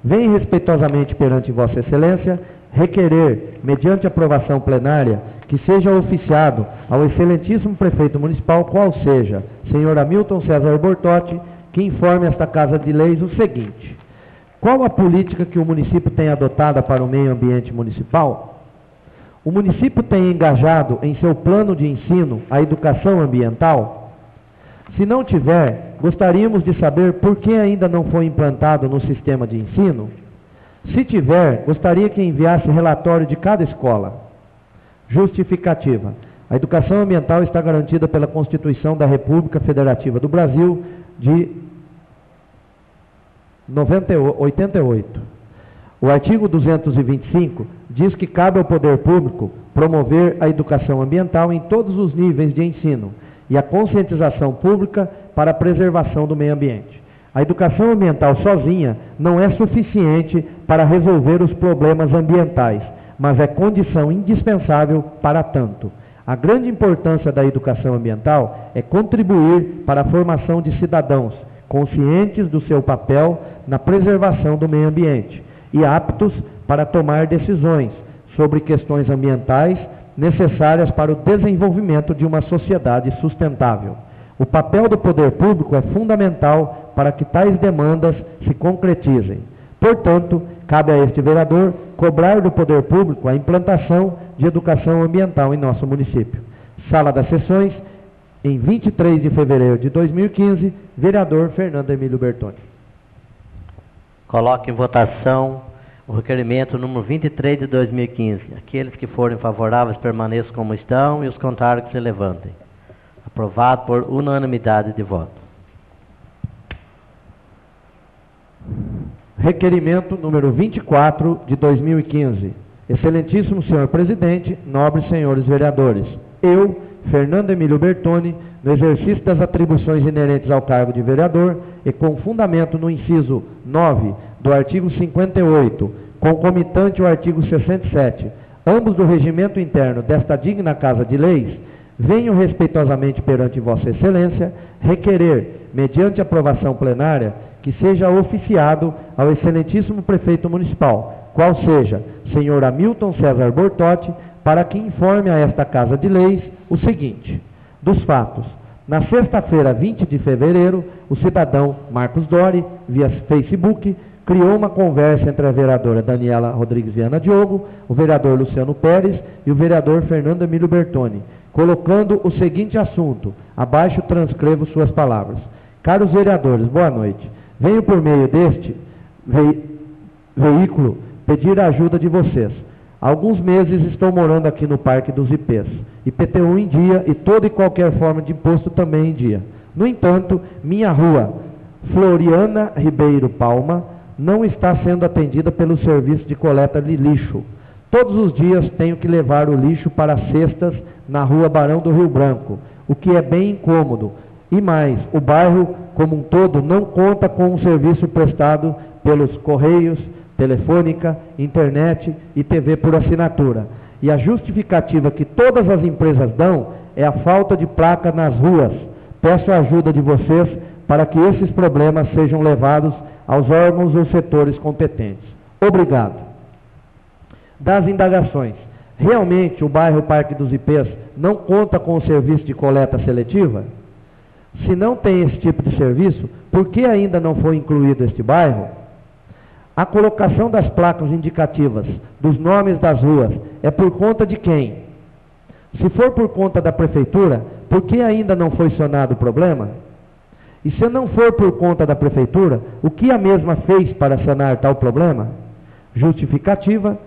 vem respeitosamente perante Vossa Excelência requerer, mediante aprovação plenária, que seja oficiado ao excelentíssimo prefeito municipal, qual seja, senhor Hamilton César Bortotti, que informe esta Casa de Leis o seguinte: qual a política que o município tem adotada para o meio ambiente municipal? O município tem engajado em seu plano de ensino a educação ambiental? Se não tiver, gostaríamos de saber por que ainda não foi implantado no sistema de ensino. Se tiver, gostaria que enviasse relatório de cada escola. Justificativa. A educação ambiental está garantida pela Constituição da República Federativa do Brasil de 88. O artigo 225 diz que cabe ao poder público promover a educação ambiental em todos os níveis de ensino e a conscientização pública para a preservação do meio ambiente. A educação ambiental sozinha não é suficiente para resolver os problemas ambientais, mas é condição indispensável para tanto. A grande importância da educação ambiental é contribuir para a formação de cidadãos conscientes do seu papel na preservação do meio ambiente e aptos para tomar decisões sobre questões ambientais necessárias para o desenvolvimento de uma sociedade sustentável. O papel do poder público é fundamental para que tais demandas se concretizem. Portanto, cabe a este vereador cobrar do poder público a implantação de educação ambiental em nosso município. Sala das Sessões, em 23 de fevereiro de 2015, vereador Fernando Emílio Bertoni. Coloque em votação o requerimento número 23 de 2015. Aqueles que forem favoráveis permaneçam como estão e os contrários que se levantem. Aprovado por unanimidade de voto. Requerimento número 24 de 2015. Excelentíssimo senhor presidente, nobres senhores vereadores. Eu, Fernando Emílio Bertoni, no exercício das atribuições inerentes ao cargo de vereador e com fundamento no inciso 9 do artigo 58, concomitante ao artigo 67, ambos do regimento interno desta digna Casa de Leis, venho respeitosamente perante Vossa Excelência requerer, mediante aprovação plenária, que seja oficiado ao excelentíssimo prefeito municipal, qual seja, senhor Hamilton César Bortotti, para que informe a esta Casa de Leis o seguinte: dos fatos. Na sexta-feira, 20 de fevereiro, o cidadão Marcos Dori, via Facebook, criou uma conversa entre a vereadora Daniela Rodrigues Viana Diogo, o vereador Luciano Pérez e o vereador Fernando Emílio Bertoni, colocando o seguinte assunto. Abaixo transcrevo suas palavras. Caros vereadores, boa noite. Venho por meio deste veículo pedir a ajuda de vocês. Há alguns meses estou morando aqui no Parque dos IPs. IPTU em dia e toda e qualquer forma de imposto também em dia. No entanto, minha rua, Floriana Ribeiro Palma, não está sendo atendida pelo serviço de coleta de lixo. Todos os dias tenho que levar o lixo para cestas na rua Barão do Rio Branco, o que é bem incômodo. E mais, o bairro como um todo não conta com um serviço prestado pelos Correios, Telefônica, Internet e TV por assinatura. E a justificativa que todas as empresas dão é a falta de placa nas ruas. Peço a ajuda de vocês para que esses problemas sejam levados aos órgãos ou setores competentes. Obrigado. Das indagações. Realmente o bairro Parque dos IPs não conta com o serviço de coleta seletiva? Se não tem esse tipo de serviço, por que ainda não foi incluído este bairro? A colocação das placas indicativas dos nomes das ruas é por conta de quem? Se for por conta da prefeitura, por que ainda não foi sanado o problema? E se não for por conta da prefeitura, o que a mesma fez para sanar tal problema? Justificativa.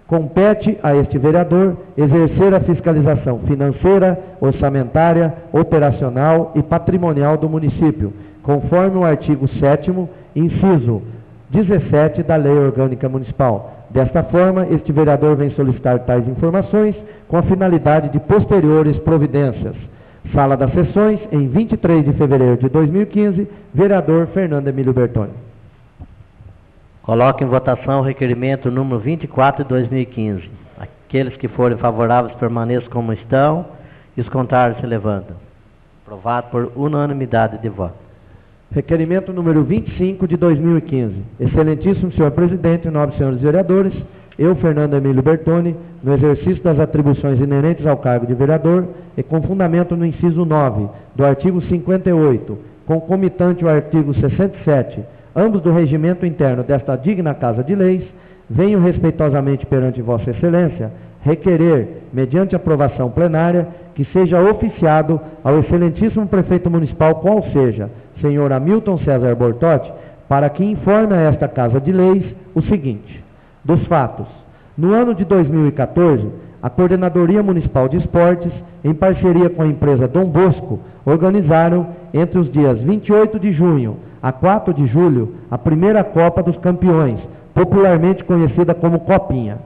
Compete a este vereador exercer a fiscalização financeira, orçamentária, operacional e patrimonial do município, conforme o artigo 7º, inciso 17 da Lei Orgânica Municipal. Desta forma, este vereador vem solicitar tais informações com a finalidade de posteriores providências. Sala das Sessões, em 23 de fevereiro de 2015, vereador Fernando Emílio Bertoni. Coloco em votação o requerimento número 24 de 2015. Aqueles que forem favoráveis permaneçam como estão e os contrários se levantam. Aprovado por unanimidade de voto. Requerimento número 25 de 2015. Excelentíssimo senhor presidente, nobres senhores vereadores, eu, Fernando Emílio Bertoni, no exercício das atribuições inerentes ao cargo de vereador e com fundamento no inciso 9 do artigo 58, concomitante ao artigo 67, ambos do regimento interno desta digna Casa de Leis, venho respeitosamente perante Vossa Excelência requerer, mediante aprovação plenária, que seja oficiado ao excelentíssimo prefeito municipal, qual seja, senhor Hamilton César Bortotti, para que informe a esta Casa de Leis o seguinte: dos fatos. No ano de 2014, a Coordenadoria Municipal de Esportes, em parceria com a empresa Dom Bosco, organizaram, entre os dias 28 de junho a 4 de julho, a primeira Copa dos Campeões, popularmente conhecida como Copinha.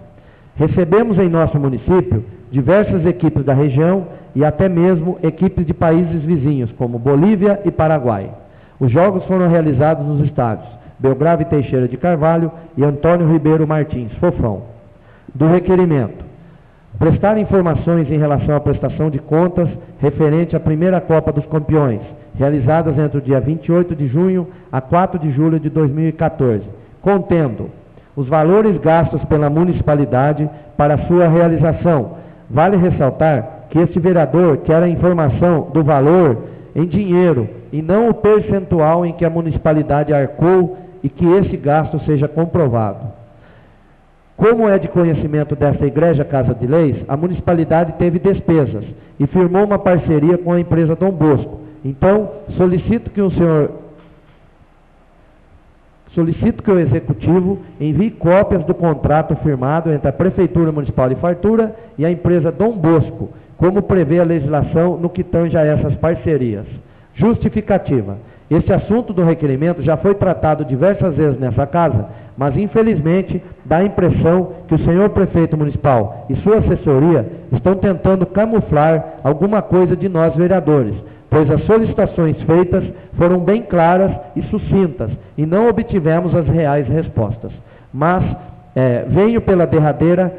Recebemos em nosso município diversas equipes da região e até mesmo equipes de países vizinhos, como Bolívia e Paraguai. Os jogos foram realizados nos estádios Belgrave e Teixeira de Carvalho e Antônio Ribeiro Martins, Fofão. Do requerimento: prestar informações em relação à prestação de contas referente à primeira Copa dos Campeões, realizadas entre o dia 28 de junho a 4 de julho de 2014, contendo os valores gastos pela municipalidade para sua realização. Vale ressaltar que este vereador quer a informação do valor em dinheiro e não o percentual em que a municipalidade arcou e que esse gasto seja comprovado. Como é de conhecimento desta Igreja Casa de Leis, a municipalidade teve despesas e firmou uma parceria com a empresa Dom Bosco. Então, solicito que o Executivo envie cópias do contrato firmado entre a Prefeitura Municipal de Fartura e a empresa Dom Bosco, como prevê a legislação no que tange a essas parcerias. Justificativa: este assunto do requerimento já foi tratado diversas vezes nessa casa, mas infelizmente dá a impressão que o senhor Prefeito Municipal e sua assessoria estão tentando camuflar alguma coisa de nós vereadores, pois as solicitações feitas foram bem claras e sucintas e não obtivemos as reais respostas. Mas venho pela derradeira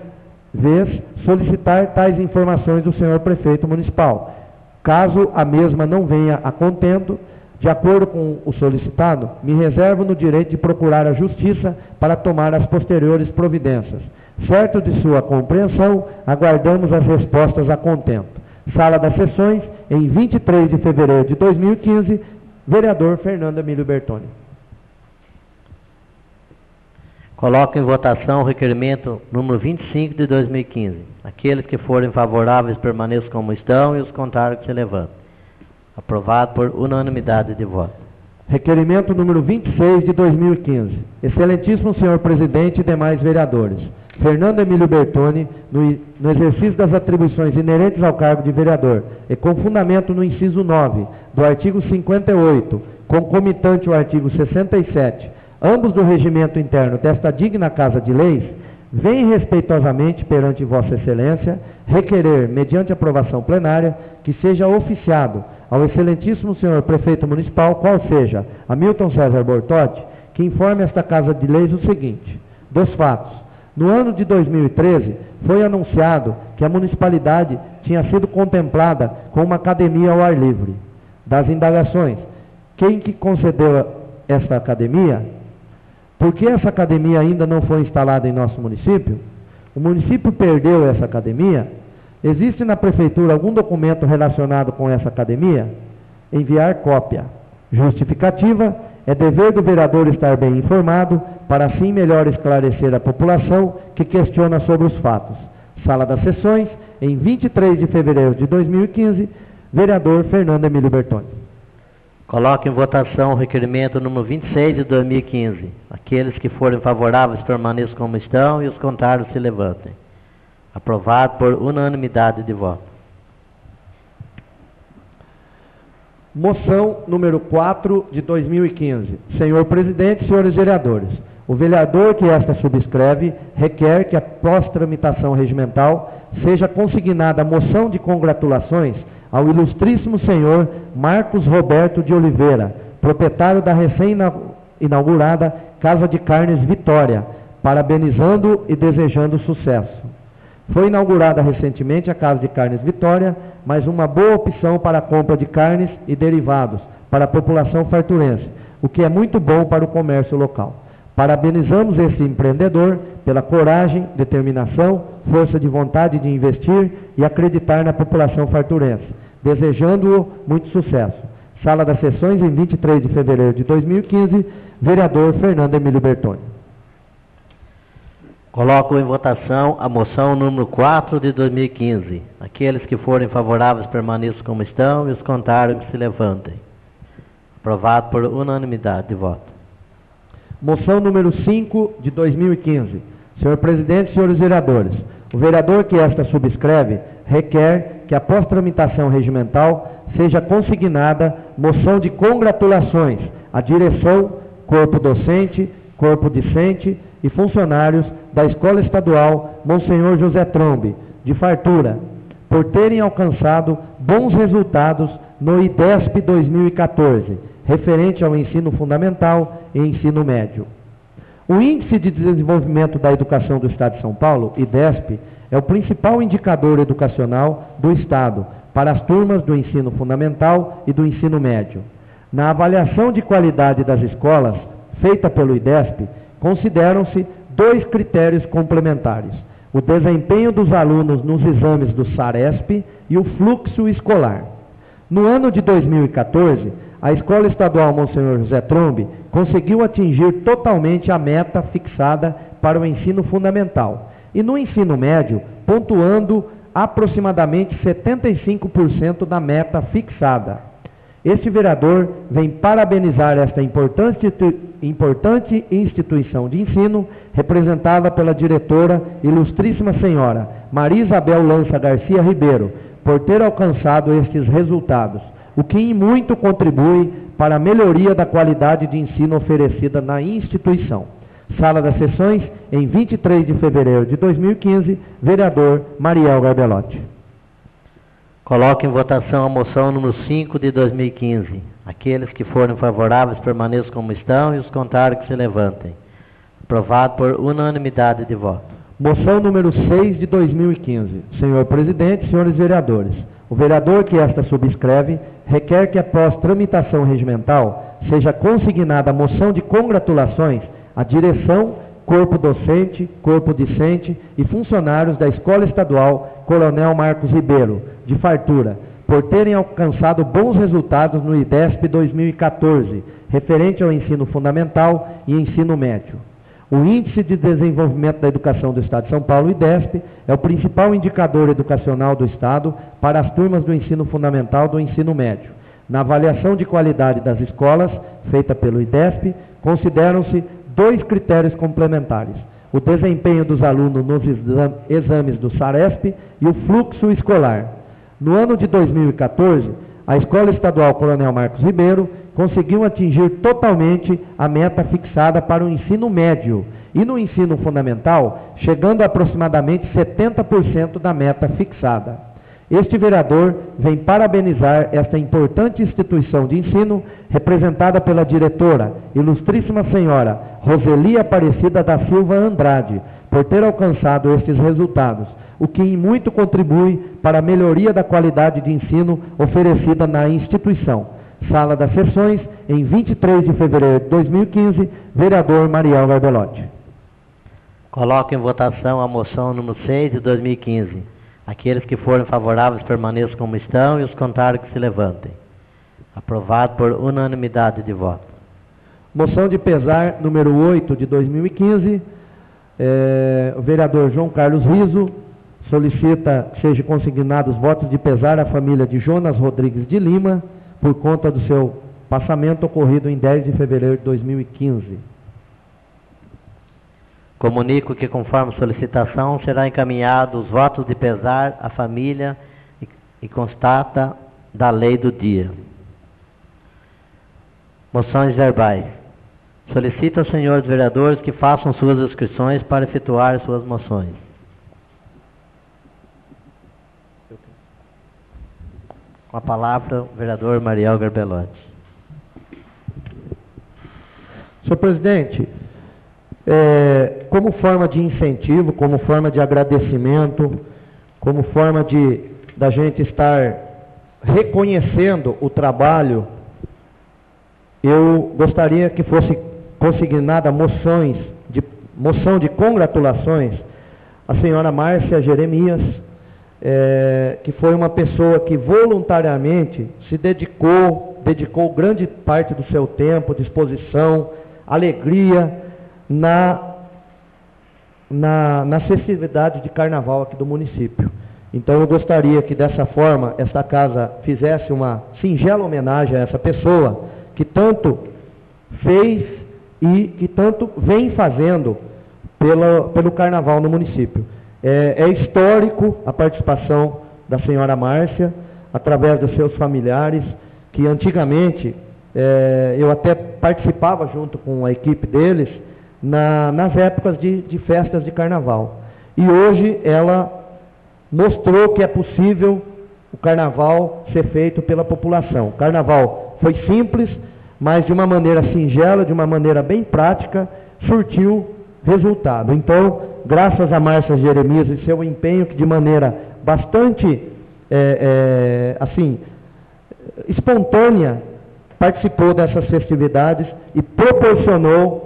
vez solicitar tais informações do senhor Prefeito Municipal. Caso a mesma não venha a contento, de acordo com o solicitado, me reservo no direito de procurar a Justiça para tomar as posteriores providências. Certo de sua compreensão, aguardamos as respostas a contento. Sala das Sessões, em 23 de fevereiro de 2015, vereador Fernando Emílio Bertoni. Coloco em votação o requerimento número 25 de 2015. Aqueles que forem favoráveis permaneçam como estão e os contrários que se levantem. Aprovado por unanimidade de voto. Requerimento número 26 de 2015. Excelentíssimo senhor presidente e demais vereadores, Fernando Emílio Bertoni, no exercício das atribuições inerentes ao cargo de vereador e com fundamento no inciso 9 do artigo 58, concomitante ao artigo 67, ambos do regimento interno desta digna Casa de Leis, vem respeitosamente perante Vossa Excelência requerer, mediante aprovação plenária, que seja oficiado ao excelentíssimo senhor Prefeito Municipal, qual seja, Hamilton César Bortotti, que informe esta Casa de Leis o seguinte: dos fatos. No ano de 2013, foi anunciado que a municipalidade tinha sido contemplada com uma academia ao ar livre. Das indagações: quem que concedeu esta academia? Por que essa academia ainda não foi instalada em nosso município? O município perdeu essa academia? Existe na prefeitura algum documento relacionado com essa academia? Enviar cópia. Justificativa: é dever do vereador estar bem informado, para assim melhor esclarecer a população que questiona sobre os fatos. Sala das Sessões, em 23 de fevereiro de 2015, vereador Fernando Emílio Bertoni. Coloque em votação o requerimento número 26 de 2015. Aqueles que forem favoráveis permaneçam como estão e os contrários se levantem. Aprovado por unanimidade de voto. Moção número 4 de 2015. Senhor presidente, senhores vereadores, O vereador que esta subscreve requer que, após tramitação regimental, seja consignada a moção de congratulações ao ilustríssimo senhor Marcos Roberto de Oliveira, proprietário da recém-inaugurada Casa de Carnes Vitória, parabenizando e desejando sucesso. Foi inaugurada recentemente a Casa de Carnes Vitória, mas uma boa opção para a compra de carnes e derivados para a população farturense, o que é muito bom para o comércio local. Parabenizamos esse empreendedor pela coragem, determinação, força de vontade de investir e acreditar na população farturense, desejando-o muito sucesso. Sala das Sessões, em 23 de fevereiro de 2015, vereador Fernando Emílio Bertoni. Coloco em votação a moção número 4 de 2015. Aqueles que forem favoráveis permaneçam como estão e os contrários que se levantem. Aprovado por unanimidade de voto. Moção número 5 de 2015. Senhor presidente, senhores vereadores, o vereador que esta subscreve requer que, após tramitação regimental, seja consignada moção de congratulações à direção, corpo docente, corpo discente e funcionários da Escola Estadual Monsenhor José Trombe, de Fartura, por terem alcançado bons resultados no IDESP 2014, referente ao ensino fundamental e ensino médio. O Índice de Desenvolvimento da Educação do Estado de São Paulo, IDESP, é o principal indicador educacional do Estado para as turmas do ensino fundamental e do ensino médio. Na avaliação de qualidade das escolas, feita pelo IDESP, consideram-se 2 critérios complementares: o desempenho dos alunos nos exames do SARESP e o fluxo escolar. No ano de 2014, a Escola Estadual Monsenhor José Trombe conseguiu atingir totalmente a meta fixada para o ensino fundamental e no ensino médio, pontuando aproximadamente 75% da meta fixada. Este vereador vem parabenizar esta importante instituição de ensino, representada pela diretora, ilustríssima senhora Maria Isabel Lança Garcia Ribeiro, por ter alcançado estes resultados, o que em muito contribui para a melhoria da qualidade de ensino oferecida na instituição. Sala das Sessões, em 23 de fevereiro de 2015, vereador Mariel Garbelotti. Coloco em votação a moção número 5 de 2015. Aqueles que forem favoráveis permaneçam como estão e os contrários que se levantem. Aprovado por unanimidade de voto. Moção número 6 de 2015. Senhor presidente, senhores vereadores, o vereador que esta subscreve requer que, após tramitação regimental, seja consignada a moção de congratulações à direção, corpo docente, corpo discente e funcionários da Escola Estadual Coronel Marcos Ribeiro, de Fartura, por terem alcançado bons resultados no IDESP 2014, referente ao ensino fundamental e ensino médio. O Índice de Desenvolvimento da Educação do Estado de São Paulo, IDESP, é o principal indicador educacional do Estado para as turmas do ensino fundamental e do ensino médio. Na avaliação de qualidade das escolas, feita pelo IDESP, consideram-se 2 critérios complementares: o desempenho dos alunos nos exames do SARESP e o fluxo escolar. No ano de 2014, a Escola Estadual Coronel Marcos Ribeiro conseguiu atingir totalmente a meta fixada para o ensino médio e no ensino fundamental, chegando a aproximadamente 70% da meta fixada. Este vereador vem parabenizar esta importante instituição de ensino, representada pela diretora, ilustríssima senhora Roseli Aparecida da Silva Andrade, por ter alcançado estes resultados, o que em muito contribui para a melhoria da qualidade de ensino oferecida na instituição. Sala das Sessões, em 23 de fevereiro de 2015, vereador Mariel Garbelotti. Coloco em votação a moção número 6 de 2015. Aqueles que forem favoráveis permaneçam como estão e os contrários que se levantem. Aprovado por unanimidade de voto. Moção de pesar número 8 de 2015. O vereador João Carlos Riso solicita que sejam consignados votos de pesar à família de Jonas Rodrigues de Lima, por conta do seu passamento ocorrido em 10 de fevereiro de 2015. Comunico que, conforme solicitação, será encaminhado os votos de pesar à família e constata da lei do dia. Moções verbais. Solicito aos senhores vereadores que façam suas inscrições para efetuar suas moções. Com a palavra, o vereador Mariel Garbelotti. Senhor presidente, como forma de incentivo, como forma de agradecimento, como forma da gente estar reconhecendo o trabalho, eu gostaria que fosse consignada moção de congratulações à senhora Márcia Jeremias, que foi uma pessoa que voluntariamente se dedicou grande parte do seu tempo, disposição, alegria na festividade de carnaval aqui do município. Então eu gostaria que dessa forma esta casa fizesse uma singela homenagem a essa pessoa que tanto fez e que tanto vem fazendo pelo carnaval no município. É histórico a participação da senhora Márcia, através dos seus familiares, que antigamente eu até participava junto com a equipe deles nas épocas de festas de carnaval. E hoje ela mostrou que é possível o carnaval ser feito pela população. O carnaval foi simples, mas de uma maneira singela, de uma maneira bem prática, surtiu resultado. Então, graças a Márcia Jeremias e seu empenho, que de maneira bastante espontânea participou dessas festividades e proporcionou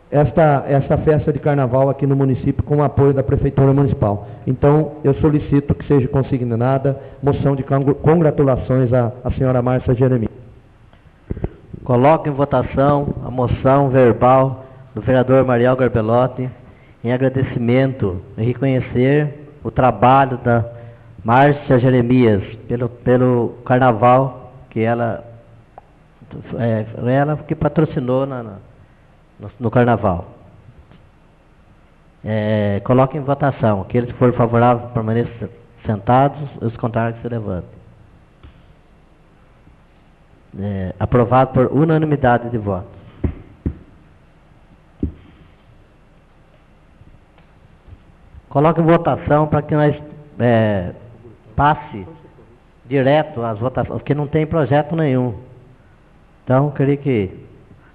esta festa de carnaval aqui no município com o apoio da Prefeitura Municipal. Então, eu solicito que seja consignada moção de congratulações à senhora Márcia Jeremias. Coloco em votação a moção verbal do vereador Mariel Garbelotti em agradecimento e reconhecer o trabalho da Márcia Jeremias pelo carnaval que ela que patrocinou no carnaval. Coloque em votação. Aqueles que forem favoráveis permaneçam sentados, os contrários se levantem. Aprovado por unanimidade de votos. Coloque em votação para que nós passe direto às votações, porque não tem projeto nenhum. Então, eu queria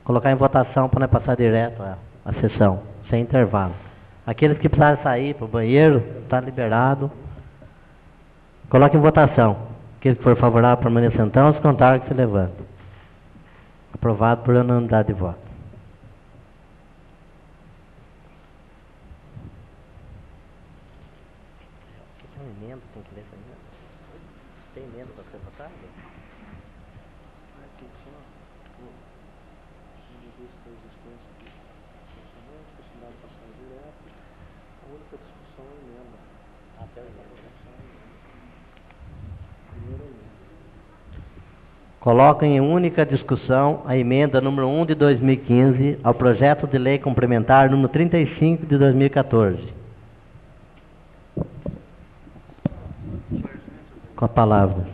colocar em votação para nós passar direto à sessão, sem intervalo. Aqueles que precisarem sair para o banheiro, está liberado. Coloque em votação. Aqueles que for favorável permaneçam então, os contrários que se levantam. Aprovado por unanimidade de voto. Tem uma emenda, tem que ler essa emenda? Tem emenda para ser votada? Coloca em única discussão a emenda número 1 de 2015 ao projeto de lei complementar número 35 de 2014. Com a palavra.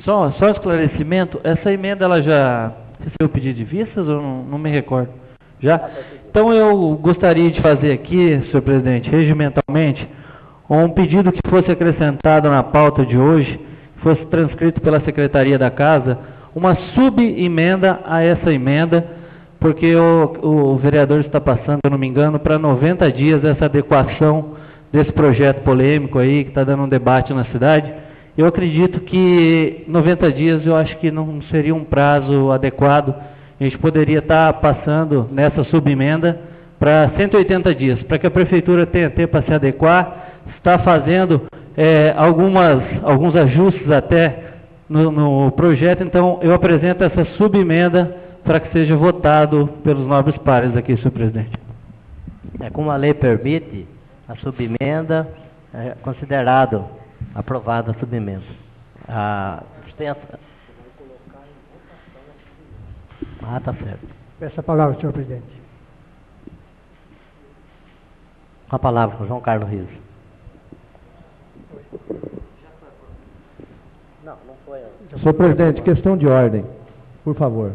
Só esclarecimento, essa emenda ela já recebeu pedido de vistas ou não me recordo? Já? Então eu gostaria de fazer aqui, senhor presidente, regimentalmente, um pedido que fosse acrescentado na pauta de hoje, fosse transcrito pela Secretaria da Casa, uma sub-emenda a essa emenda, porque o vereador está passando, se eu não me engano, para 90 dias essa adequação desse projeto polêmico aí, que está dando um debate na cidade. Eu acredito que 90 dias eu acho que não seria um prazo adequado. A gente poderia estar passando nessa subemenda para 180 dias, para que a Prefeitura tenha tempo para se adequar, está fazendo alguns ajustes até no projeto. Então eu apresento essa subemenda para que seja votado pelos nobres pares aqui, senhor presidente. Como a lei permite, a subemenda é considerado aprovada a subemenda. Tá certo. Peço a palavra, senhor presidente. Com a palavra, João Carlos Riso. Senhor presidente, questão de ordem, por favor.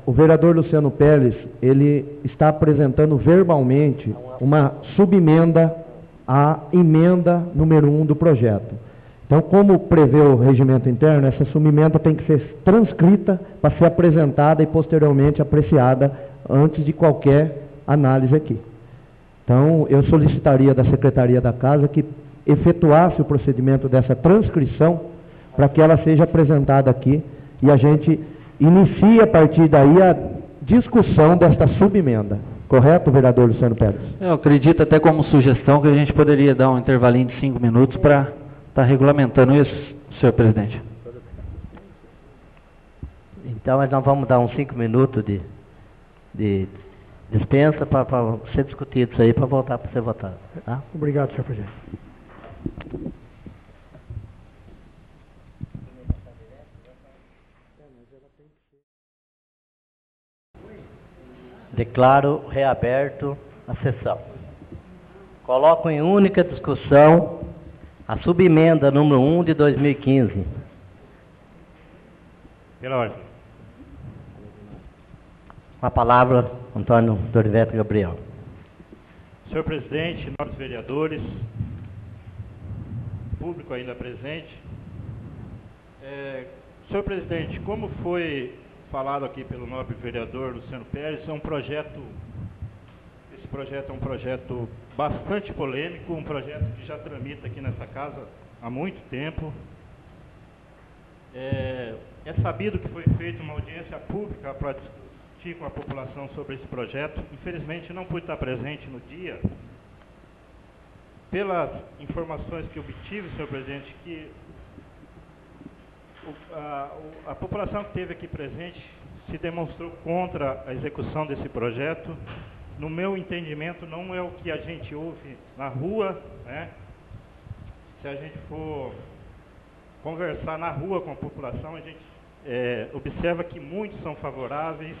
o vereador Luciano Pérez, ele está apresentando verbalmente uma subemenda à emenda número 1 do projeto. Então, como prevê o regimento interno, essa subemenda tem que ser transcrita para ser apresentada e posteriormente apreciada antes de qualquer análise aqui. Então, eu solicitaria da Secretaria da Casa que efetuasse o procedimento dessa transcrição para que ela seja apresentada aqui e a gente inicie a partir daí a discussão desta subemenda. Correto, vereador Luciano Pérez? Eu acredito até como sugestão que a gente poderia dar um intervalinho de 5 minutos para estar regulamentando isso, senhor presidente. Então, nós vamos dar uns 5 minutos de dispensa para ser discutido isso aí, para voltar para ser votado. Tá? Obrigado, senhor presidente. Declaro reaberto a sessão. Coloco em única discussão a subemenda número 1 de 2015. Pela ordem. Com a palavra, Antônio Doriveto Gabriel. Senhor presidente, nobres vereadores, público ainda presente. Senhor presidente, como foi falado aqui pelo nobre vereador Luciano Pérez, esse projeto é um projeto bastante polêmico, um projeto que já tramita aqui nessa casa há muito tempo. É sabido que foi feita uma audiência pública para discutir com a população sobre esse projeto. Infelizmente não pude estar presente no dia. Pelas informações que obtive, senhor presidente, que a população que esteve aqui presente se demonstrou contra a execução desse projeto. No meu entendimento, não é o que a gente ouve na rua, né? Se a gente for conversar na rua com a população, a gente observa que muitos são favoráveis.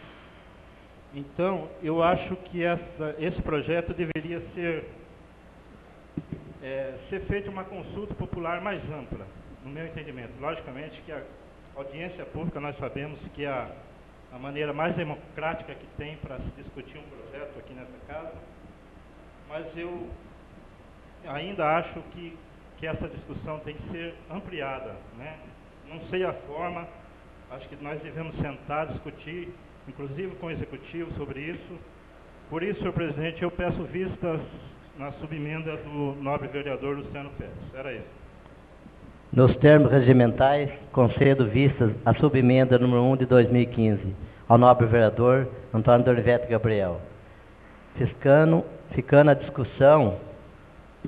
Então, eu acho que esse projeto deveria ser feita uma consulta popular mais ampla, no meu entendimento. Logicamente que a audiência pública, nós sabemos que é a maneira mais democrática que tem para se discutir um projeto aqui nessa casa, mas eu ainda acho que essa discussão tem que ser ampliada, né? Não sei a forma, acho que nós devemos sentar, discutir, inclusive com o Executivo, sobre isso. Por isso, senhor presidente, eu peço vistas na subemenda do nobre vereador Luciano Pérez. Era isso. Nos termos regimentais, concedo vistas à subemenda número 1 de 2015, ao nobre vereador Antônio Doriveto Gabriel. Ficando a discussão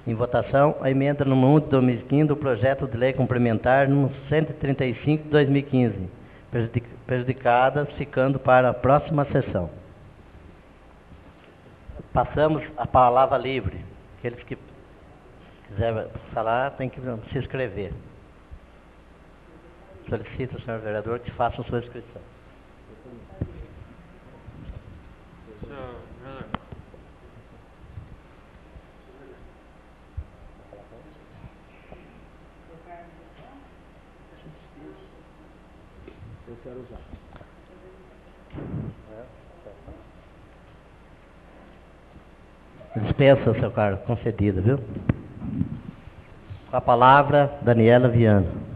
em votação, a emenda número 1 de 2015 do projeto de lei complementar número 135 de 2015, prejudicada, ficando para a próxima sessão. Passamos a palavra livre. Aqueles que quiserem falar, tem que se inscrever. Solicito ao senhor vereador que faça a sua inscrição. Eu quero usar. Dispensa, seu Carlos, concedido, viu? Com a palavra, Daniela Viana.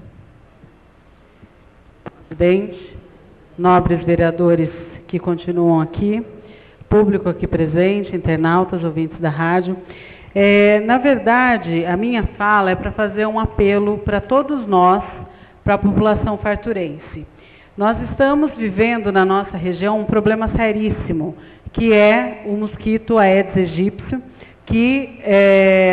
Presidente, nobres vereadores que continuam aqui, público aqui presente, internautas, ouvintes da rádio. Na verdade, a minha fala é para fazer um apelo para todos nós, para a população farturense. Nós estamos vivendo na nossa região um problema seríssimo, que é o mosquito Aedes aegypti, que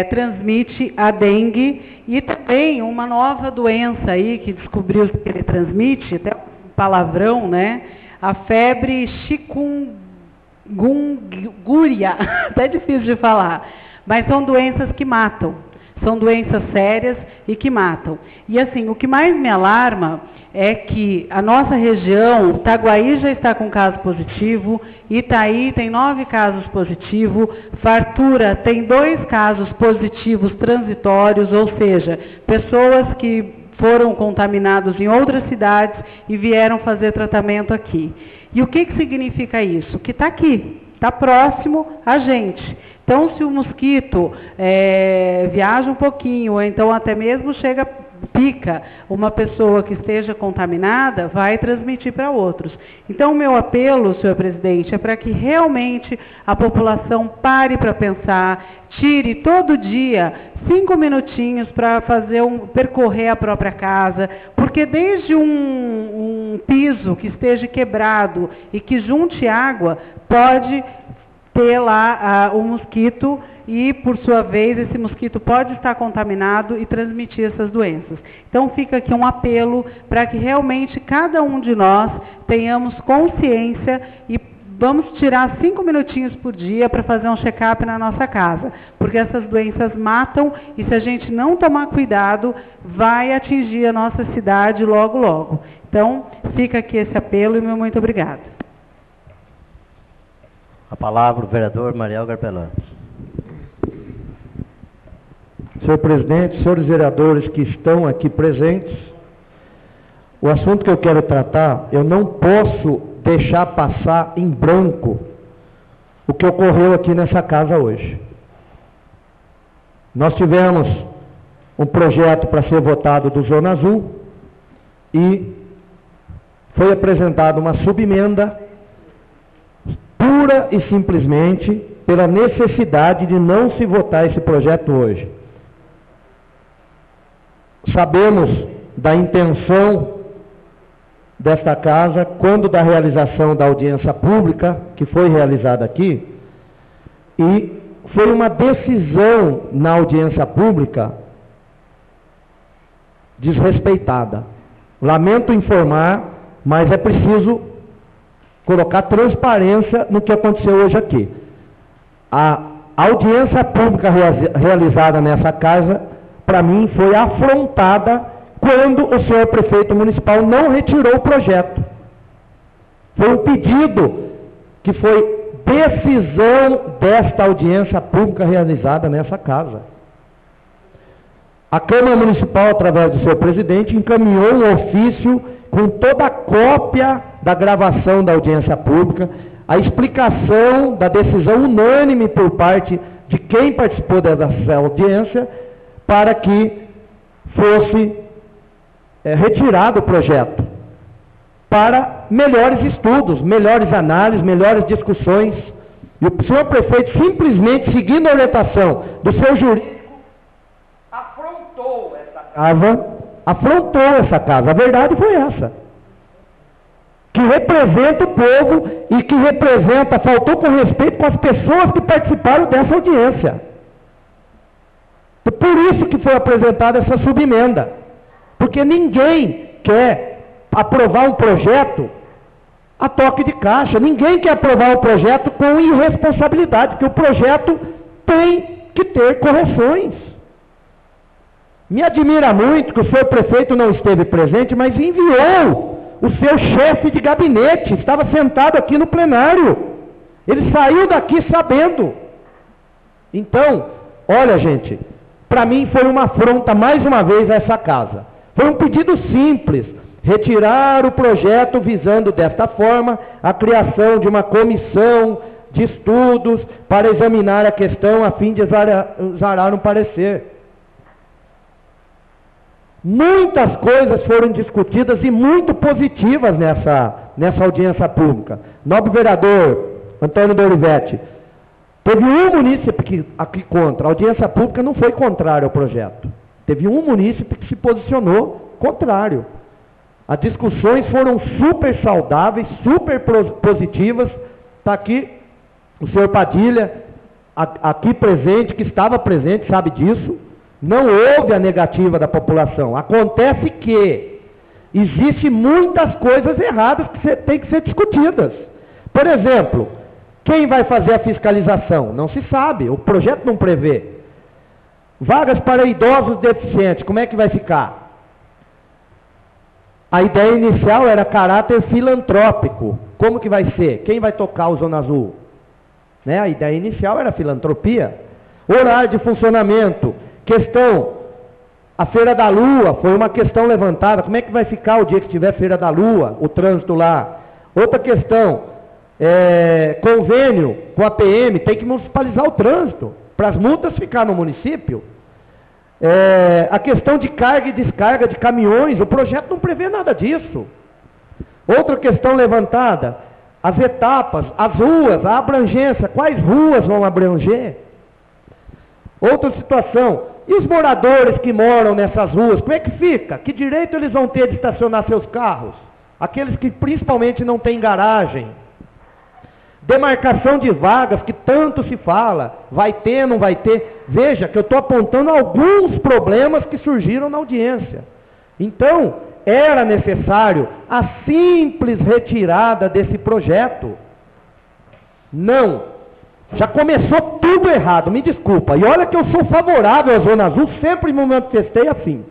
transmite a dengue e também uma nova doença aí que descobriu que ele transmite, até um palavrão, né? A febre chikungunya, até difícil de falar, mas são doenças que matam, são doenças sérias e que matam. E assim, o que mais me alarma é que a nossa região, Itaguaí já está com caso positivo, Itaí tem 9 casos positivos, Fartura tem 2 casos positivos transitórios, ou seja, pessoas que foram contaminados em outras cidades e vieram fazer tratamento aqui. E o que significa isso? Que está aqui, está próximo a gente. Então, se o mosquito viaja um pouquinho, ou então até mesmo pica uma pessoa que esteja contaminada, vai transmitir para outros. Então, o meu apelo, senhor presidente, é para que realmente a população pare para pensar, tire todo dia 5 minutinhos para percorrer a própria casa, porque desde um piso que esteja quebrado e que junte água, pode ter lá o mosquito e, por sua vez, esse mosquito pode estar contaminado e transmitir essas doenças. Então, fica aqui um apelo para que realmente cada um de nós tenhamos consciência e vamos tirar 5 minutinhos por dia para fazer um check-up na nossa casa, porque essas doenças matam e, se a gente não tomar cuidado, vai atingir a nossa cidade logo, logo. Então, fica aqui esse apelo e meu muito obrigada. A palavra o vereador Mariel Garpelã. Senhor presidente, senhores vereadores que estão aqui presentes, o assunto que eu quero tratar, eu não posso deixar passar em branco o que ocorreu aqui nessa casa hoje. Nós tivemos um projeto para ser votado do Zona Azul e foi apresentada uma subemenda pura e simplesmente pela necessidade de não se votar esse projeto hoje. Sabemos da intenção desta casa, quando da realização da audiência pública, que foi realizada aqui, e foi uma decisão na audiência pública desrespeitada. Lamento informar, mas é preciso colocar transparência no que aconteceu hoje aqui. A audiência pública realizada nessa casa, para mim, foi afrontada quando o senhor prefeito municipal não retirou o projeto. Foi um pedido que foi decisão desta audiência pública realizada nessa casa. A Câmara Municipal, através do seu presidente, encaminhou um ofício com toda a cópia da gravação da audiência pública, a explicação da decisão unânime por parte de quem participou dessa audiência, para que fosse retirado o projeto, para melhores estudos, melhores análises, melhores discussões. E o senhor prefeito, simplesmente seguindo a orientação do seu jurídico, afrontou essa casa. A verdade foi essa. Que representa o povo e que faltou com respeito com as pessoas que participaram dessa audiência. Por isso que foi apresentada essa subemenda. Porque ninguém quer aprovar um projeto a toque de caixa. Ninguém quer aprovar um projeto com irresponsabilidade, porque o projeto tem que ter correções. Me admira muito que o senhor prefeito não esteve presente, mas enviou o seu chefe de gabinete, estava sentado aqui no plenário. Ele saiu daqui sabendo. Então, olha, gente, para mim foi uma afronta mais uma vez a essa casa. Foi um pedido simples, retirar o projeto visando desta forma a criação de uma comissão de estudos para examinar a questão a fim de exarar um parecer. Muitas coisas foram discutidas e muito positivas nessa audiência pública. Nobre vereador Antônio de Olivetti, teve um munícipe aqui contra. A audiência pública não foi contrária ao projeto. Teve um munícipe que se posicionou contrário. As discussões foram super saudáveis, super positivas. Está aqui o senhor Padilha, aqui presente, que estava presente, sabe disso. Não houve a negativa da população. Acontece que existem muitas coisas erradas que têm que ser discutidas. Por exemplo, quem vai fazer a fiscalização? Não se sabe, o projeto não prevê. Vagas para idosos deficientes, como é que vai ficar? A ideia inicial era caráter filantrópico. Como que vai ser? Quem vai tocar o Zona Azul? Né? A ideia inicial era filantropia. Horário de funcionamento. Questão, a Feira da Lua foi uma questão levantada. Como é que vai ficar o dia que tiver Feira da Lua? O trânsito lá. Outra questão, convênio com a PM, tem que municipalizar o trânsito, para as multas ficar no município. A questão de carga e descarga de caminhões, o projeto não prevê nada disso. Outra questão levantada, as etapas, as ruas, a abrangência, quais ruas vão abranger? Outra situação, e os moradores que moram nessas ruas, como é que fica? Que direito eles vão ter de estacionar seus carros? Aqueles que principalmente não têm garagem. Demarcação de vagas, que tanto se fala, vai ter, não vai ter. Veja que eu estou apontando alguns problemas que surgiram na audiência. Então, era necessário a simples retirada desse projeto. Não. Já começou tudo errado, me desculpa. E olha que eu sou favorável à Zona Azul, sempre me manifestei assim.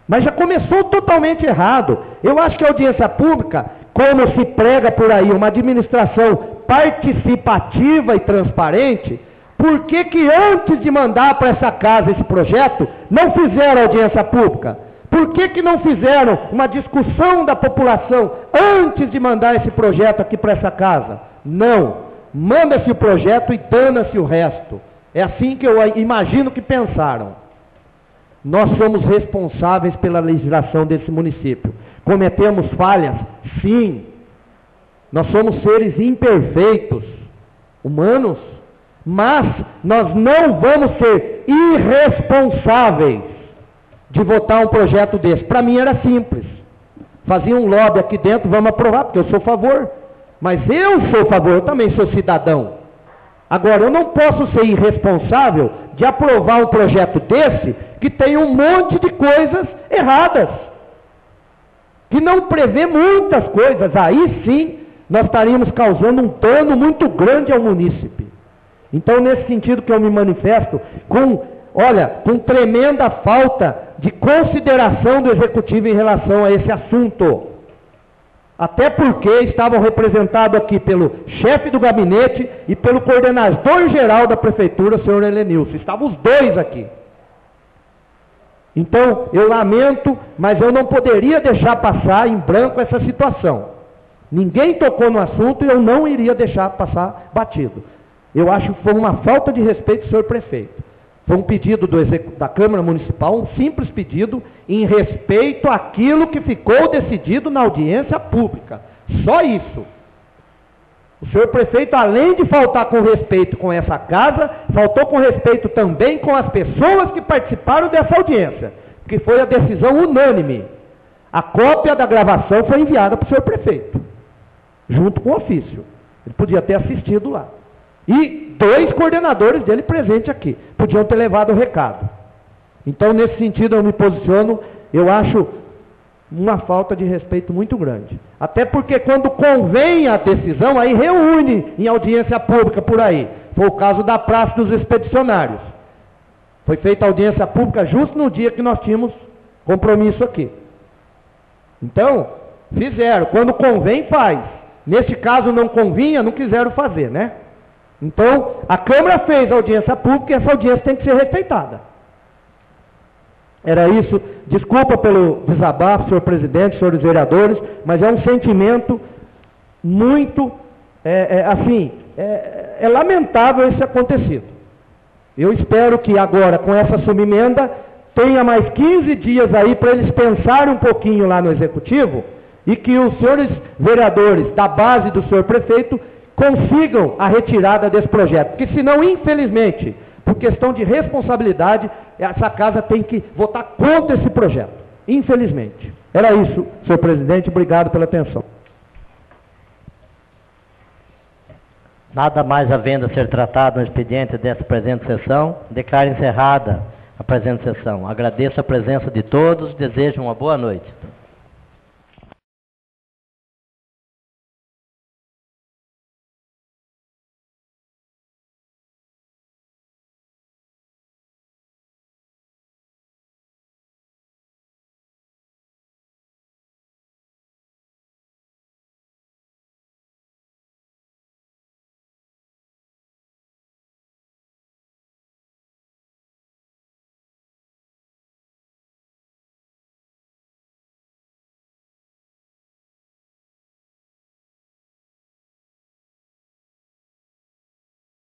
Mas já começou totalmente errado. Eu acho que a audiência pública, como se prega por aí, uma administração participativa e transparente, por que que antes de mandar para essa casa esse projeto, não fizeram audiência pública? Por que que não fizeram uma discussão da população antes de mandar esse projeto aqui para essa casa? Não. Manda-se o projeto e dana-se o resto. É assim que eu imagino que pensaram. Nós somos responsáveis pela legislação desse município. Cometemos falhas? Sim. Nós somos seres imperfeitos, humanos, mas nós não vamos ser irresponsáveis de votar um projeto desse. Para mim era simples. Fazia um lobby aqui dentro, vamos aprovar, porque eu sou a favor. Mas eu sou a favor, eu também sou cidadão. Agora, eu não posso ser irresponsável de aprovar um projeto desse que tem um monte de coisas erradas, que não prevê muitas coisas. Aí sim, nós estaríamos causando um dano muito grande ao munícipe. Então, nesse sentido que eu me manifesto, com tremenda falta de consideração do Executivo em relação a esse assunto. Até porque estavam representados aqui pelo chefe do gabinete e pelo coordenador-geral da prefeitura, o senhor Helenilson. Estavam os dois aqui. Então, eu lamento, mas eu não poderia deixar passar em branco essa situação. Ninguém tocou no assunto e eu não iria deixar passar batido. Eu acho que foi uma falta de respeito do senhor prefeito. Foi um pedido da Câmara Municipal, um simples pedido em respeito àquilo que ficou decidido na audiência pública. Só isso. O senhor prefeito, além de faltar com respeito com essa casa, faltou com respeito também com as pessoas que participaram dessa audiência, que foi a decisão unânime. A cópia da gravação foi enviada para o senhor prefeito, junto com o ofício. Ele podia ter assistido lá. E 2 coordenadores dele presentes aqui, podiam ter levado o recado. Então, nesse sentido, eu me posiciono, eu acho uma falta de respeito muito grande. Até porque quando convém a decisão, aí reúne em audiência pública por aí. Foi o caso da Praça dos Expedicionários. Foi feita audiência pública justo no dia que nós tínhamos compromisso aqui. Então, fizeram. Quando convém, faz. Nesse caso não convinha, não quiseram fazer, né? Então, a Câmara fez a audiência pública e essa audiência tem que ser respeitada. Era isso. Desculpa pelo desabafo, senhor presidente, senhores vereadores, mas é um sentimento muito, é lamentável esse acontecido. Eu espero que agora, com essa subemenda, tenha mais 15 dias aí para eles pensarem um pouquinho lá no Executivo e que os senhores vereadores da base do senhor prefeito consigam a retirada desse projeto, porque senão, infelizmente, por questão de responsabilidade, essa casa tem que votar contra esse projeto, infelizmente. Era isso, senhor presidente, obrigado pela atenção. Nada mais havendo a ser tratado no expediente dessa presente sessão, declaro encerrada a presente sessão. Agradeço a presença de todos, desejo uma boa noite.